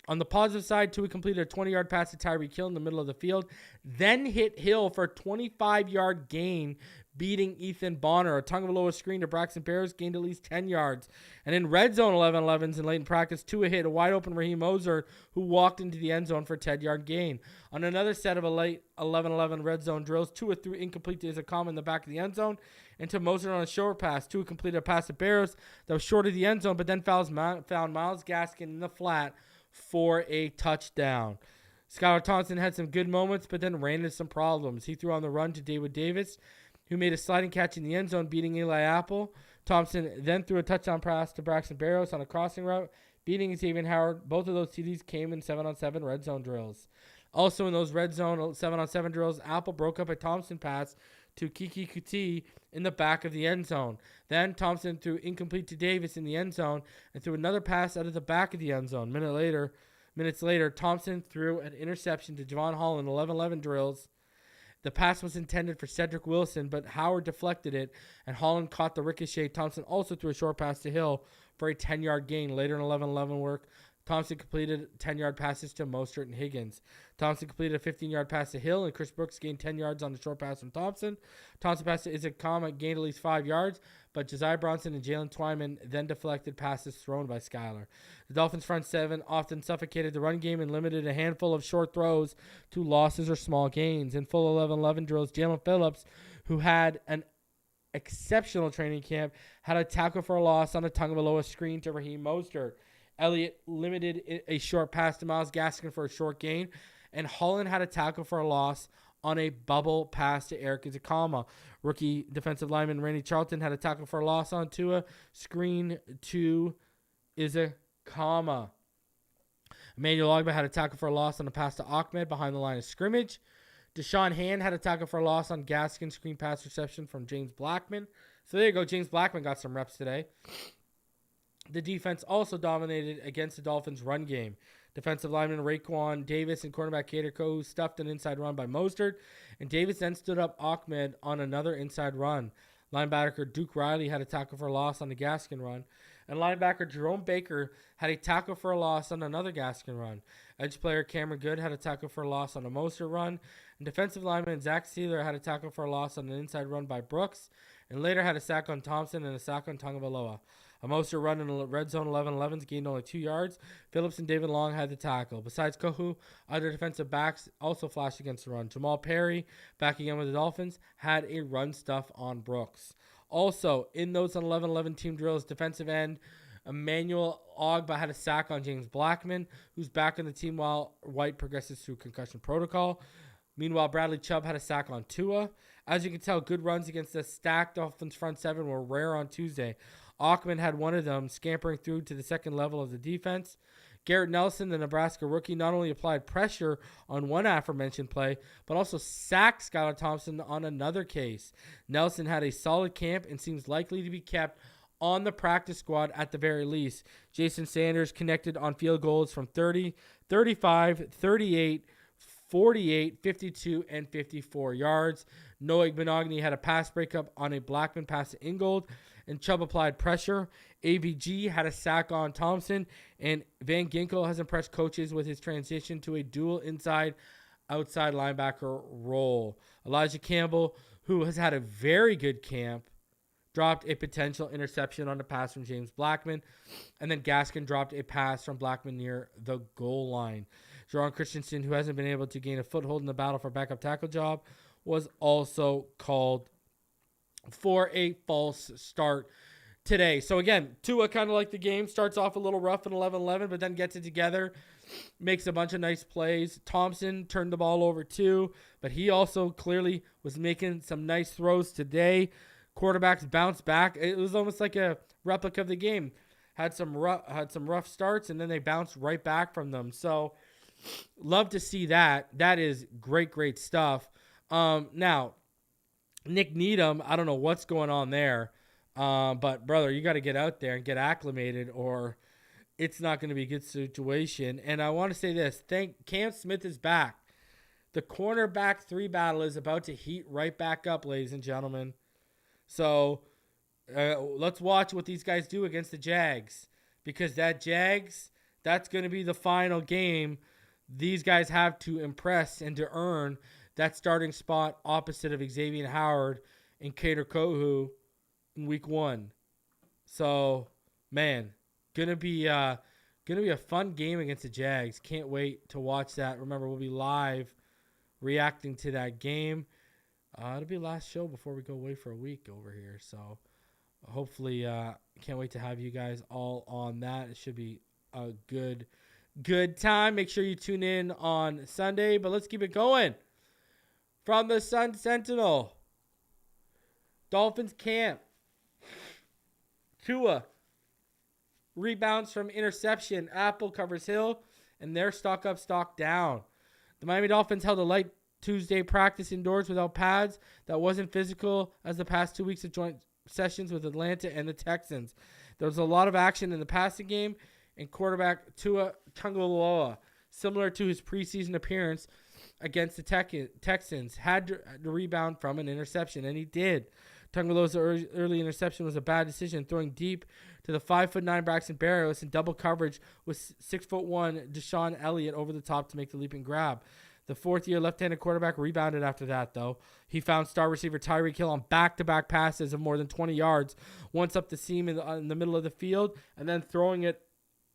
On the positive side, Tua completed a 20-yard pass to Tyreek Hill in the middle of the field, then hit Hill for a 25-yard gain, beating Ethan Bonner. A Tagovailoa screen to Braxton Berrios gained at least 10 yards. And in red zone 11-11s in late in practice, Tua hit a wide-open Raheem Mostert, who walked into the end zone for a 10-yard gain. On another set of a late 11-11 red zone drills, Tua threw incomplete to Izakama in the back of the end zone, and to Mostert on a short pass. Tua completed a pass to Berrios that was short of the end zone, but then found Myles Gaskin in the flat for a touchdown. Skylar Thompson had some good moments, but then ran into some problems. He threw on the run to David Davis, who made a sliding catch in the end zone, beating Eli Apple. Thompson then threw a touchdown pass to Braxton Berrios on a crossing route, beating Xavien Howard. Both of those TDs came in 7-on-7 red zone drills. Also in those red zone 7-on-7 drills, Apple broke up a Thompson pass to Kiki Kuti in the back of the end zone. Then Thompson threw incomplete to Davis in the end zone and threw another pass out of the back of the end zone. Minutes later, Thompson threw an interception to Javon Hall in 11-11 drills. The pass was intended for Cedric Wilson, but Howard deflected it, and Holland caught the ricochet. Thompson also threw a short pass to Hill for a 10-yard gain. Later in 11-11 work, Thompson completed 10-yard passes to Mostert and Higgins. Thompson completed a 15-yard pass to Hill, and Chris Brooks gained 10 yards on the short pass from Thompson. Thompson passed to Izakama, gained at least 5 yards, but Josiah Bronson and Jaylen Twyman then deflected passes thrown by Skylar. The Dolphins' front seven often suffocated the run game and limited a handful of short throws to losses or small gains. In full 11-11 drills, Jalen Phillips, who had an exceptional training camp, had a tackle for a loss on a Tagovailoa screen to Raheem Mostert. Elliot limited a short pass to Myles Gaskin for a short gain, and Holland had a tackle for a loss on a bubble pass to Eric Izakama. Rookie defensive lineman Randy Charlton had a tackle for a loss on Tua, screen to Izakama. Emmanuel Ogbah had a tackle for a loss on a pass to Ahmed behind the line of scrimmage. DeShon Hand had a tackle for a loss on Gaskin, screen pass reception from James Blackman. So there you go. James Blackman got some reps today. The defense also dominated against the Dolphins' run game. Defensive lineman Raekwon Davis and cornerback Kader Kohu stuffed an inside run by Mostert, and Davis then stood up Ahmed on another inside run. Linebacker Duke Riley had a tackle for a loss on the Gaskin run, and linebacker Jerome Baker had a tackle for a loss on another Gaskin run. Edge player Cameron Good had a tackle for a loss on a Mostert run, and defensive lineman Zach Sealer had a tackle for a loss on an inside run by Brooks, and later had a sack on Thompson and a sack on Tagovailoa. A Mostert run in the red zone 11-11s gained only 2 yards. Phillips and David Long had the tackle. Besides Kohu, other defensive backs also flashed against the run. Jamal Perry, back again with the Dolphins, had a run stuff on Brooks. Also, in those 11-11 team drills, defensive end Emmanuel Ogbah had a sack on James Blackman, who's back on the team while White progresses through concussion protocol. Meanwhile, Bradley Chubb had a sack on Tua. As you can tell, good runs against the stacked Dolphins front seven were rare on Tuesday. Ahmed had one of them, scampering through to the second level of the defense. Garrett Nelson, the Nebraska rookie, not only applied pressure on one aforementioned play, but also sacked Skylar Thompson on another case. Nelson had a solid camp and seems likely to be kept on the practice squad at the very least. Jason Sanders connected on field goals from 30, 35, 38, 48, 52, and 54 yards. Noah Benogany had a pass breakup on a Blackman pass to Ingold, and Chubb applied pressure. AVG had a sack on Thompson, and Van Ginkel has impressed coaches with his transition to a dual inside-outside linebacker role. Elijah Campbell, who has had a very good camp, dropped a potential interception on a pass from James Blackman, and then Gaskin dropped a pass from Blackman near the goal line. Jerron Christensen, who hasn't been able to gain a foothold in the battle for backup tackle job, was also called for a false start today. So again, Tua, kind of like the game, starts off a little rough in 11-11, but then gets it together, makes a bunch of nice plays. Thompson turned the ball over too, but he also clearly was making some nice throws today. Quarterbacks bounced back. It was almost like a replica of the game. had some rough starts, and then they bounced right back from them. So love to see that. That is great stuff. Now, Nick Needham, I don't know what's going on there, but brother, you got to get out there and get acclimated, or it's not going to be a good situation. And I want to say this: Cam Smith is back. The cornerback 3 battle is about to heat right back up, ladies and gentlemen. So let's watch what these guys do against the Jags, because that's going to be the final game. These guys have to impress and to earn that starting spot opposite of Xavien Howard and Kader Kohu in week 1. So, man, gonna be a fun game against the Jags. Can't wait to watch that. Remember, we'll be live reacting to that game. It'll be the last show before we go away for a week over here. So hopefully, can't wait to have you guys all on that. It should be a good time. Make sure you tune in on Sunday, but let's keep it going. From the Sun Sentinel, Dolphins camp. Tua rebounds from interception. Apple covers Hill, and they're stock up, stock down. The Miami Dolphins held a light Tuesday practice indoors without pads that wasn't physical as the past 2 weeks of joint sessions with Atlanta and the Texans. There was a lot of action in the passing game, and quarterback Tua Tagovailoa, similar to his preseason appearance against the Texans, had to rebound from an interception, and he did. Tagovailoa's early interception was a bad decision, throwing deep to the 5'9" Braxton Berrios in double coverage with 6'1" DeShon Elliot over the top to make the leaping grab. The fourth-year left-handed quarterback rebounded after that, though. He found star receiver Tyreek Hill on back-to-back passes of more than 20 yards, once up the seam in the middle of the field, and then throwing it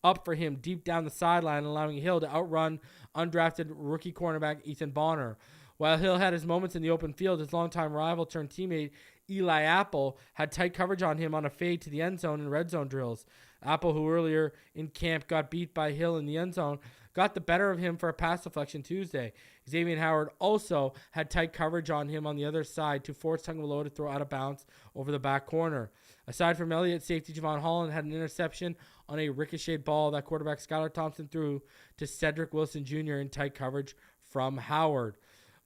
up for him deep down the sideline, allowing Hill to outrun undrafted rookie cornerback Ethan Bonner. While Hill had his moments in the open field, his longtime rival turned teammate Eli Apple had tight coverage on him on a fade to the end zone in red zone drills. Apple, who earlier in camp got beat by Hill in the end zone, got the better of him for a pass deflection Tuesday. Xavien Howard also had tight coverage on him on the other side to force Tagovailoa to throw out of bounds over the back corner. Aside from Elliot, safety Javon Holland had an interception on a ricocheted ball that quarterback Skylar Thompson threw to Cedric Wilson Jr. in tight coverage from Howard.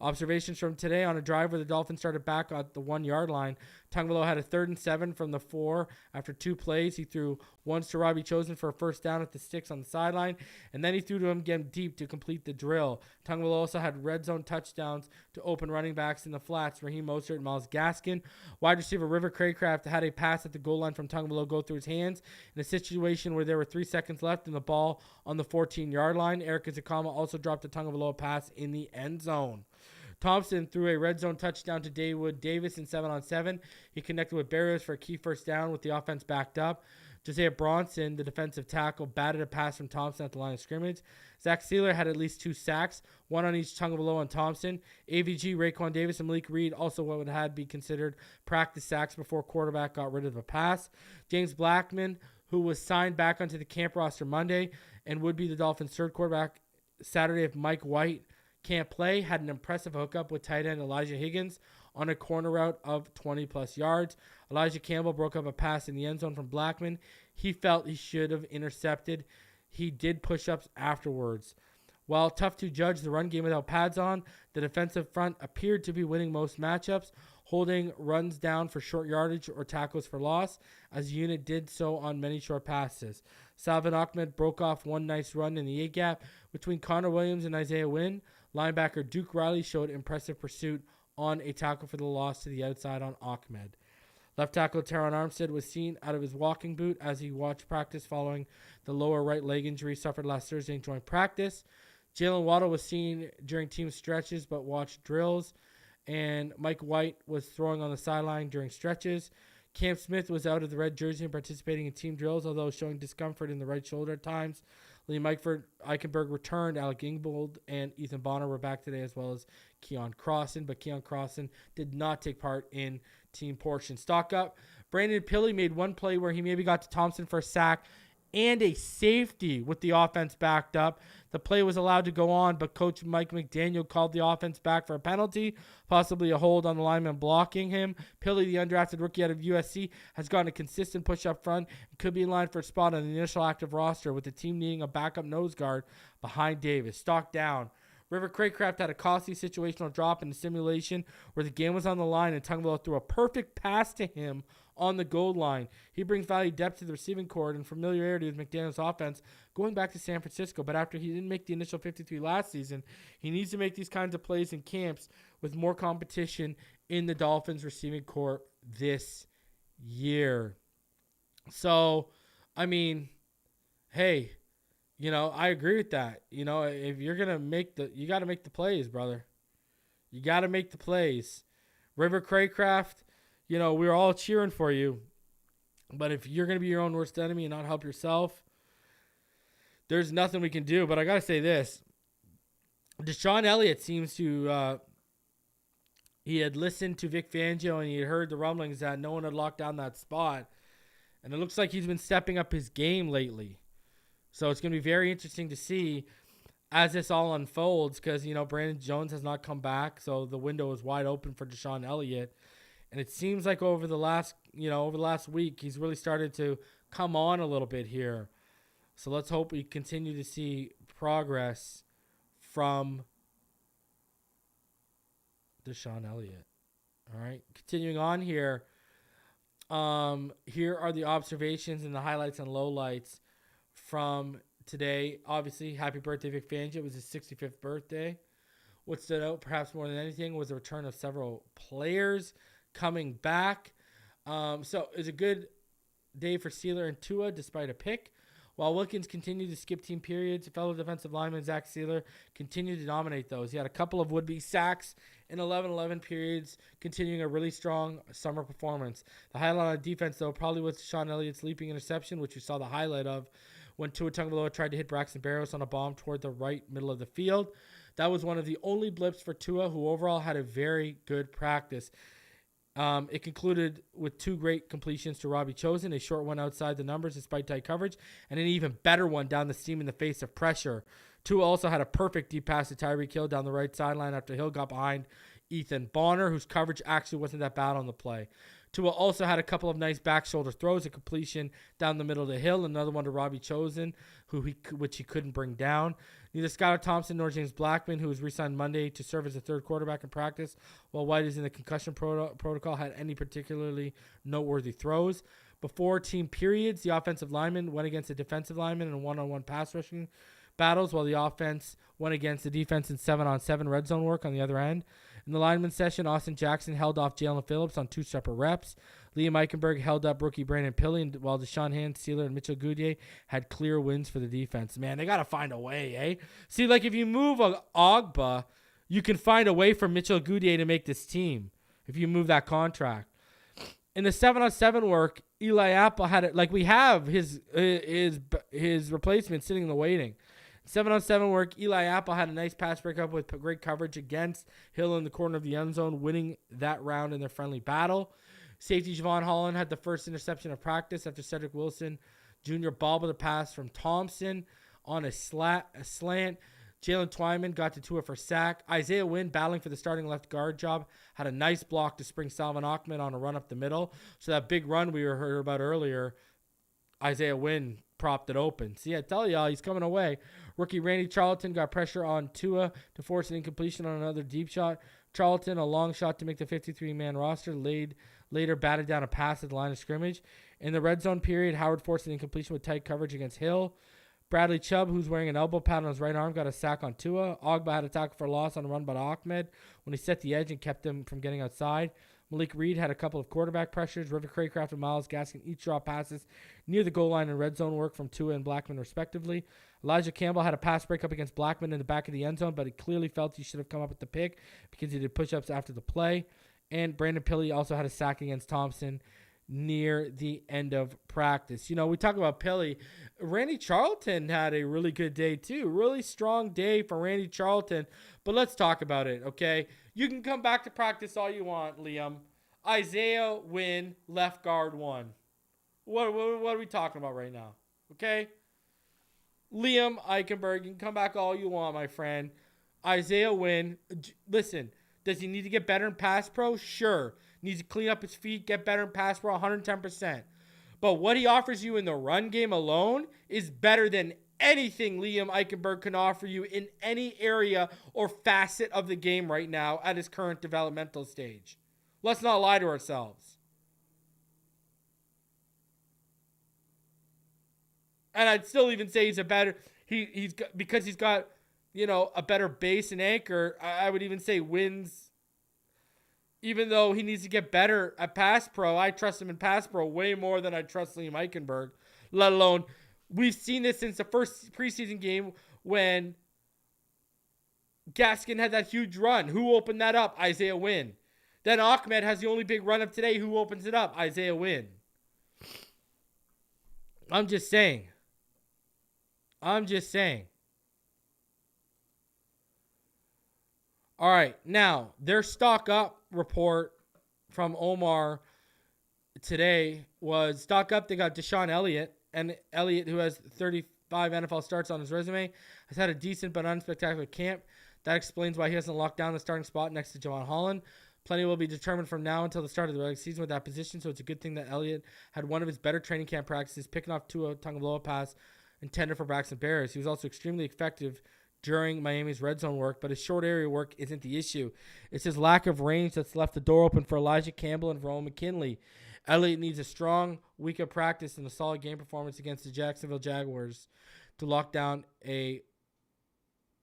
Observations from today: on a drive where the Dolphins started back at the 1-yard line, Tagovailoa had a 3rd and 7 from the 4 after 2 plays. He threw once to Robbie Chosen for a first down at the sticks on the sideline, and then he threw to him again deep to complete the drill. Tagovailoa also had red zone touchdowns to open running backs in the flats, Raheem Mostert and Myles Gaskin. Wide receiver River Craycraft had a pass at the goal line from Tagovailoa go through his hands in a situation where there were 3 seconds left in the ball on the 14-yard line. Eric Zakama also dropped a Tagovailoa pass in the end zone. Thompson threw a red zone touchdown to David Davis in 7-on-7. He connected with Berrios for a key first down with the offense backed up. Josiah Bronson, the defensive tackle, batted a pass from Thompson at the line of scrimmage. Zach Sealer had at least 2 sacks, one on each Tagovailoa and Thompson. AVG, Raekwon Davis, and Malik Reed also what would have be considered practice sacks before quarterback got rid of a pass. James Blackman, who was signed back onto the camp roster Monday and would be the Dolphins' third quarterback Saturday if Mike White can't play, had an impressive hookup with tight end Elijah Higgins on a corner route of 20-plus yards. Elijah Campbell broke up a pass in the end zone from Blackman. He felt he should have intercepted. He did push-ups afterwards. While tough to judge the run game without pads on, the defensive front appeared to be winning most matchups, holding runs down for short yardage or tackles for loss, as the unit did so on many short passes. Salvin Ahmed broke off one nice run in the A-gap between Connor Williams and Isaiah Wynn. Linebacker Duke Riley showed impressive pursuit on a tackle for the loss to the outside on Ahmed. Left tackle Terron Armstead was seen out of his walking boot as he watched practice following the lower right leg injury suffered last Thursday in joint practice. Jaylen Waddle was seen during team stretches but watched drills, and Mike White was throwing on the sideline during stretches. Cam Smith was out of the red jersey and participating in team drills, although showing discomfort in the right shoulder at times. Lee Eichenberg returned. Alec Ingold and Ethan Bonner were back today, as well as Keon Crossan, but Keon Crossan did not take part in team portion. Stock up. Brandon Pilley made one play where he maybe got to Thompson for a sack and a safety with the offense backed up. The play was allowed to go on, but Coach Mike McDaniel called the offense back for a penalty, possibly a hold on the lineman blocking him. Pilley, the undrafted rookie out of USC, has gotten a consistent push up front and could be in line for a spot on the initial active roster, with the team needing a backup nose guard behind Davis. Stock down. River Craycraft had a costly situational drop in the simulation where the game was on the line, and Tagovailoa threw a perfect pass to him on the goal line. He brings value depth to the receiving corps and familiarity with McDaniel's offense going back to San Francisco. But after he didn't make the initial 53 last season, he needs to make these kinds of plays in camps with more competition in the Dolphins receiving corps this year. So, I mean, hey, I agree with that. If you're going to you got to make the plays, brother. You got to make the plays. River Craycraft, we're all cheering for you. But if you're going to be your own worst enemy and not help yourself, there's nothing we can do. But I got to say this. DeShon Elliot seems to, he had listened to Vic Fangio and he had heard the rumblings that no one had locked down that spot. And it looks like he's been stepping up his game lately. So it's going to be very interesting to see as this all unfolds because, Brandon Jones has not come back. So the window is wide open for DeShon Elliott. And it seems like over the last week, he's really started to come on a little bit here. So let's hope we continue to see progress from DeShon Elliott. All right. Continuing on here. Here are the observations and the highlights and lowlights from today. Obviously, happy birthday, Vic Fangio. It was his 65th birthday. What stood out perhaps more than anything was the return of several players coming back. So it was a good day for Sealer and Tua despite a pick. While Wilkins continued to skip team periods, fellow defensive lineman Zach Sealer continued to dominate those. He had a couple of would-be sacks in 11-11 periods, continuing a really strong summer performance. The highlight on defense, though, probably was DeShon Elliott's leaping interception, which we saw the highlight of when Tua Tagovailoa tried to hit Braxton Berrios on a bomb toward the right middle of the field. That was one of the only blips for Tua, who overall had a very good practice. It concluded with two great completions to Robbie Chosen, a short one outside the numbers despite tight coverage, and an even better one down the seam in the face of pressure. Tua also had a perfect deep pass to Tyreek Hill down the right sideline after Hill got behind Ethan Bonner, whose coverage actually wasn't that bad on the play. Tua also had a couple of nice back shoulder throws, a completion down the middle of the hill, another one to Robbie Chosen, which he couldn't bring down. Neither Skylar Thompson nor James Blackman, who was re-signed Monday to serve as a third quarterback in practice while White is in the concussion protocol, had any particularly noteworthy throws. Before team periods, the offensive lineman went against the defensive lineman in one-on-one pass rushing battles, while the offense went against the defense in 7-on-7 red zone work on the other end. In the lineman session, Austin Jackson held off Jaylen Phillips on 2 separate reps. Liam Eichenberg held up rookie Brandon Pilley, while DeShon Hand, Sealer, and Mitchell Goudier had clear wins for the defense. Man, they got to find a way, eh? See, like if you move Ogba, you can find a way for Mitchell Goudier to make this team if you move that contract. In the 7-on-7 work, Eli Apple had it. Like we have his replacement sitting in the waiting. 7-on-7 work, Eli Apple had a nice pass breakup with great coverage against Hill in the corner of the end zone, winning that round in their friendly battle. Safety Javon Holland had the first interception of practice after Cedric Wilson Jr. bobbled a pass from Thompson on a slant. Jalen Twyman got to Tua for sack. Isaiah Wynn, battling for the starting left guard job, had a nice block to spring Salvon Ahmed on a run up the middle. So that big run we heard about earlier, Isaiah Wynn propped it open. See, I tell y'all, he's coming away. Rookie Randy Charlton got pressure on Tua to force an incompletion on another deep shot. Charlton, a long shot to make the 53-man roster, later batted down a pass at the line of scrimmage. In the red zone period, Howard forced an incompletion with tight coverage against Hill. Bradley Chubb, who's wearing an elbow pad on his right arm, got a sack on Tua. Ogba had a tackle for a loss on a run by Ahmed when he set the edge and kept him from getting outside. Malik Reed had a couple of quarterback pressures. River Craycraft and Miles Gaskin each draw passes near the goal line and red zone work from Tua and Blackman, respectively. Elijah Campbell had a pass breakup against Blackman in the back of the end zone, but he clearly felt he should have come up with the pick because he did push-ups after the play. And Brandon Pilley also had a sack against Thompson near the end of practice. You know, we talk about Pilley. Randy Charlton had a really good day too. Really strong day for Randy Charlton. But let's talk about it, okay? You can come back to practice all you want, Liam. Isaiah Wynn, left guard 1. What are we talking about right now? Okay? Liam Eichenberg, you can come back all you want, my friend. Isaiah Wynn. Listen, does he need to get better in pass pro? Sure. Needs to clean up his feet, get better in pass pro, 110%. But what he offers you in the run game alone is better than anything Liam Eichenberg can offer you in any area or facet of the game right now at his current developmental stage. Let's not lie to ourselves. And I'd still even say he's a better, because he's got, a better base and anchor. I would even say wins, even though he needs to get better at pass pro. I trust him in pass pro way more than I trust Liam Eichenberg, let alone, we've seen this since the first preseason game when Gaskin had that huge run. Who opened that up? Isaiah Wynn. Then Ahmed has the only big run of today. Who opens it up? Isaiah Wynn. I'm just saying. All right. Now, their stock up report from Omar today was stock up. They got DeShon Elliot. And Elliot, who has 35 NFL starts on his resume, has had a decent but unspectacular camp. That explains why he hasn't locked down the starting spot next to Jaylen Holland. Plenty will be determined from now until the start of the regular season with that position, so it's a good thing that Elliot had one of his better training camp practices, picking off Tua Tagovailoa pass intended for Braxton Bears. He was also extremely effective during Miami's red zone work, but his short area work isn't the issue. It's his lack of range that's left the door open for Elijah Campbell and Rowan McKinley. Elliot needs a strong week of practice and a solid game performance against the Jacksonville Jaguars to lock down a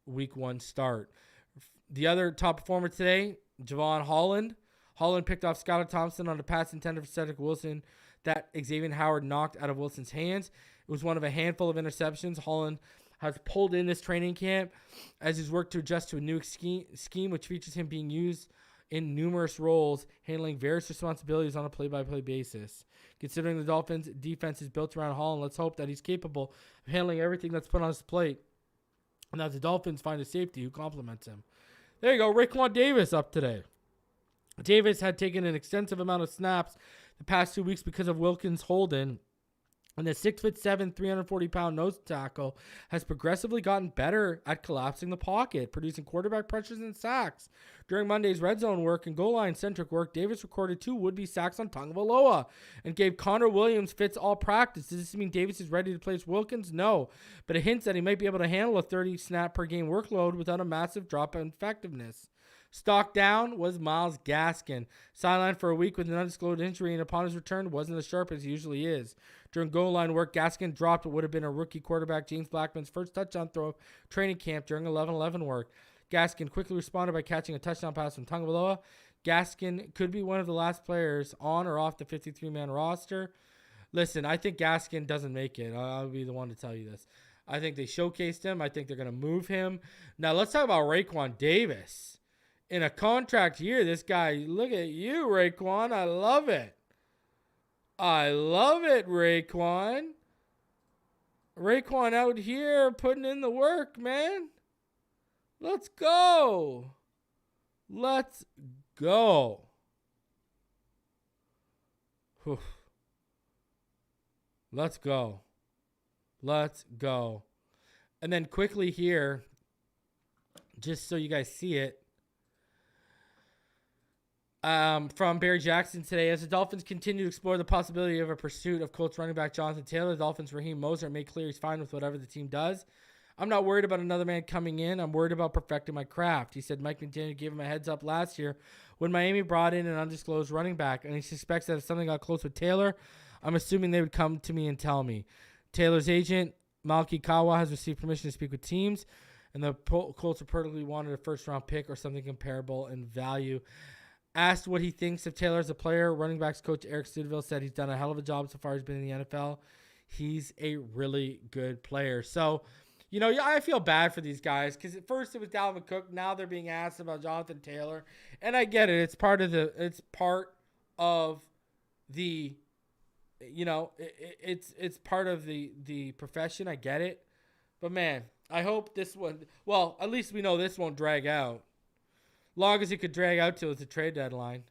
week 1 start. The other top performer today, Xavien Howard. Holland picked off Skylar Thompson on a pass intended for Cedric Wilson that Xavien Howard knocked out of Wilson's hands. It was one of a handful of interceptions Holland has pulled in this training camp as he's worked to adjust to a new scheme which features him being used in numerous roles, handling various responsibilities on a play-by-play basis. Considering the Dolphins' defense is built around Holland, let's hope that he's capable of handling everything that's put on his plate and that the Dolphins find a safety who complements him. There you go, Raekwon Davis up today. Davis had taken an extensive amount of snaps the past 2 weeks because of Wilkins' hold-in, and the 6'7", 340-pound nose tackle has progressively gotten better at collapsing the pocket, producing quarterback pressures and sacks. During Monday's red zone work and goal line-centric work, Davis recorded 2 would-be sacks on Tagovailoa and gave Connor Williams fits all practice. Does this mean Davis is ready to place Wilkins? No, but it hints that he might be able to handle a 30-snap-per-game workload without a massive drop in effectiveness. Stock down was Myles Gaskin. Sidelined for a week with an undisclosed injury, and upon his return wasn't as sharp as he usually is. During goal line work, Gaskin dropped what would have been a rookie quarterback James Blackman's first touchdown throw of training camp during 11-11 work. Gaskin quickly responded by catching a touchdown pass from Tagovailoa. Gaskin could be one of the last players on or off the 53-man roster. Listen, I think Gaskin doesn't make it. I'll be the one to tell you this. I think they showcased him. I think they're going to move him. Now, let's talk about Raekwon Davis. In a contract year, this guy, look at you, Raekwon. I love it. I love it, Raekwon. Raekwon out here putting in the work, man. Let's go. Let's go. Whew. Let's go. Let's go. And then quickly here, just so you guys see it, from Barry Jackson today, as the Dolphins continue to explore the possibility of a pursuit of Colts running back Jonathan Taylor, the Dolphins' Raheem Mostert made clear he's fine with whatever the team does. I'm not worried about another man coming in. I'm worried about perfecting my craft. He said Mike McDaniel gave him a heads up last year when Miami brought in an undisclosed running back, and he suspects that if something got close with Taylor, I'm assuming they would come to me and tell me. Taylor's agent, Malki Kawa, has received permission to speak with teams, and the Colts reportedly wanted a first-round pick or something comparable in value. Asked what he thinks of Taylor as a player, running backs coach Eric Studeville said he's done a hell of a job so far he's been in the NFL. He's a really good player. So, I feel bad for these guys because at first it was Dalvin Cook. Now they're being asked about Jonathan Taylor. And I get it. It's part of the it's part of the profession. I get it. But, man, I hope this one, well, at least we know this won't drag out. Long as it could drag out till it's a trade deadline.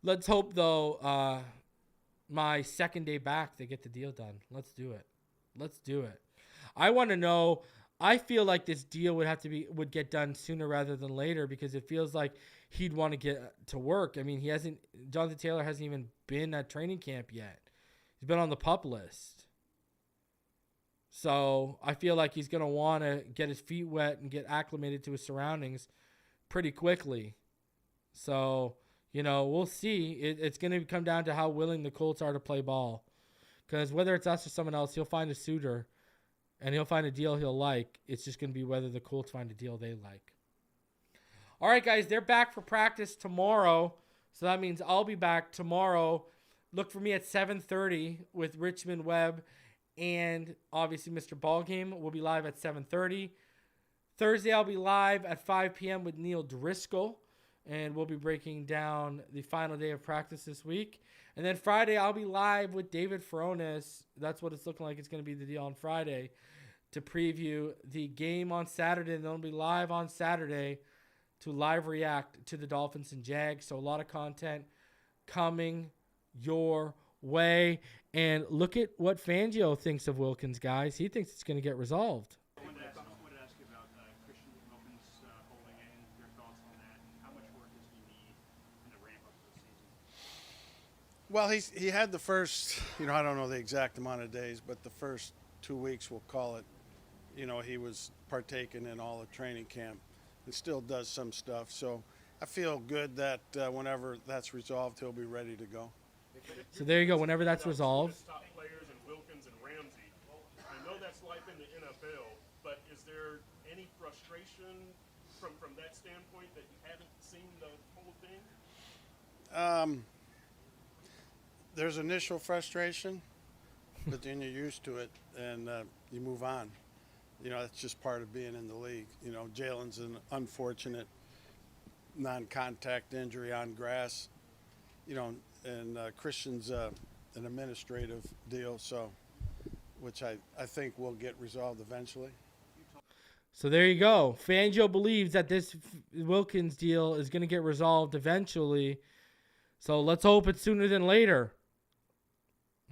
Let's hope, though, my second day back to get the deal done. Let's do it. Let's do it. I want to know. I feel like this deal would get done sooner rather than later because it feels like he'd want to get to work. I mean, Jonathan Taylor hasn't even been at training camp yet. He's been on the PUP list. So I feel like he's going to want to get his feet wet and get acclimated to his surroundings pretty quickly. So, we'll see. It's going to come down to how willing the Colts are to play ball. Because whether it's us or someone else, he'll find a suitor and he'll find a deal he'll like. It's just going to be whether the Colts find a deal they like. All right, guys, they're back for practice tomorrow. So that means I'll be back tomorrow. Look for me at 7:30 with Richmond Webb and obviously Mr. Ballgame. We'll be live at 7:30. Thursday, I'll be live at 5 p.m. with Neil Driscoll. And we'll be breaking down the final day of practice this week. And then Friday, I'll be live with David Furones. That's what it's looking like. It's going to be the deal on Friday to preview the game on Saturday. And then I'll be live on Saturday to live react to the Dolphins and Jags. So a lot of content coming your way. And look at what Fangio thinks of Wilkins, guys. He thinks it's going to get resolved. I wanted to ask you about Christian Wilkins holding in, your thoughts on that, and how much work does he need in the ramp up to the season? Well, he had the first, I don't know the exact amount of days, but the first 2 weeks, we'll call it, he was partaking in all the training camp and still does some stuff. So I feel good that whenever that's resolved, he'll be ready to go. So there you go. Whenever that's resolved. Top players in Wilkins and Ramsey. I know that's life in the NFL, but is there any frustration from that standpoint that you haven't seen the whole thing? There's initial frustration, but then you're used to it and you move on. That's just part of being in the league. Jaylen's an unfortunate non-contact injury on grass, and Christian's an administrative deal, which I think will get resolved eventually. So there you go. Fangio believes that this Wilkins deal is going to get resolved eventually. So let's hope it's sooner than later.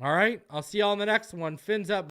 All right. I'll see y'all on the next one. Fins up.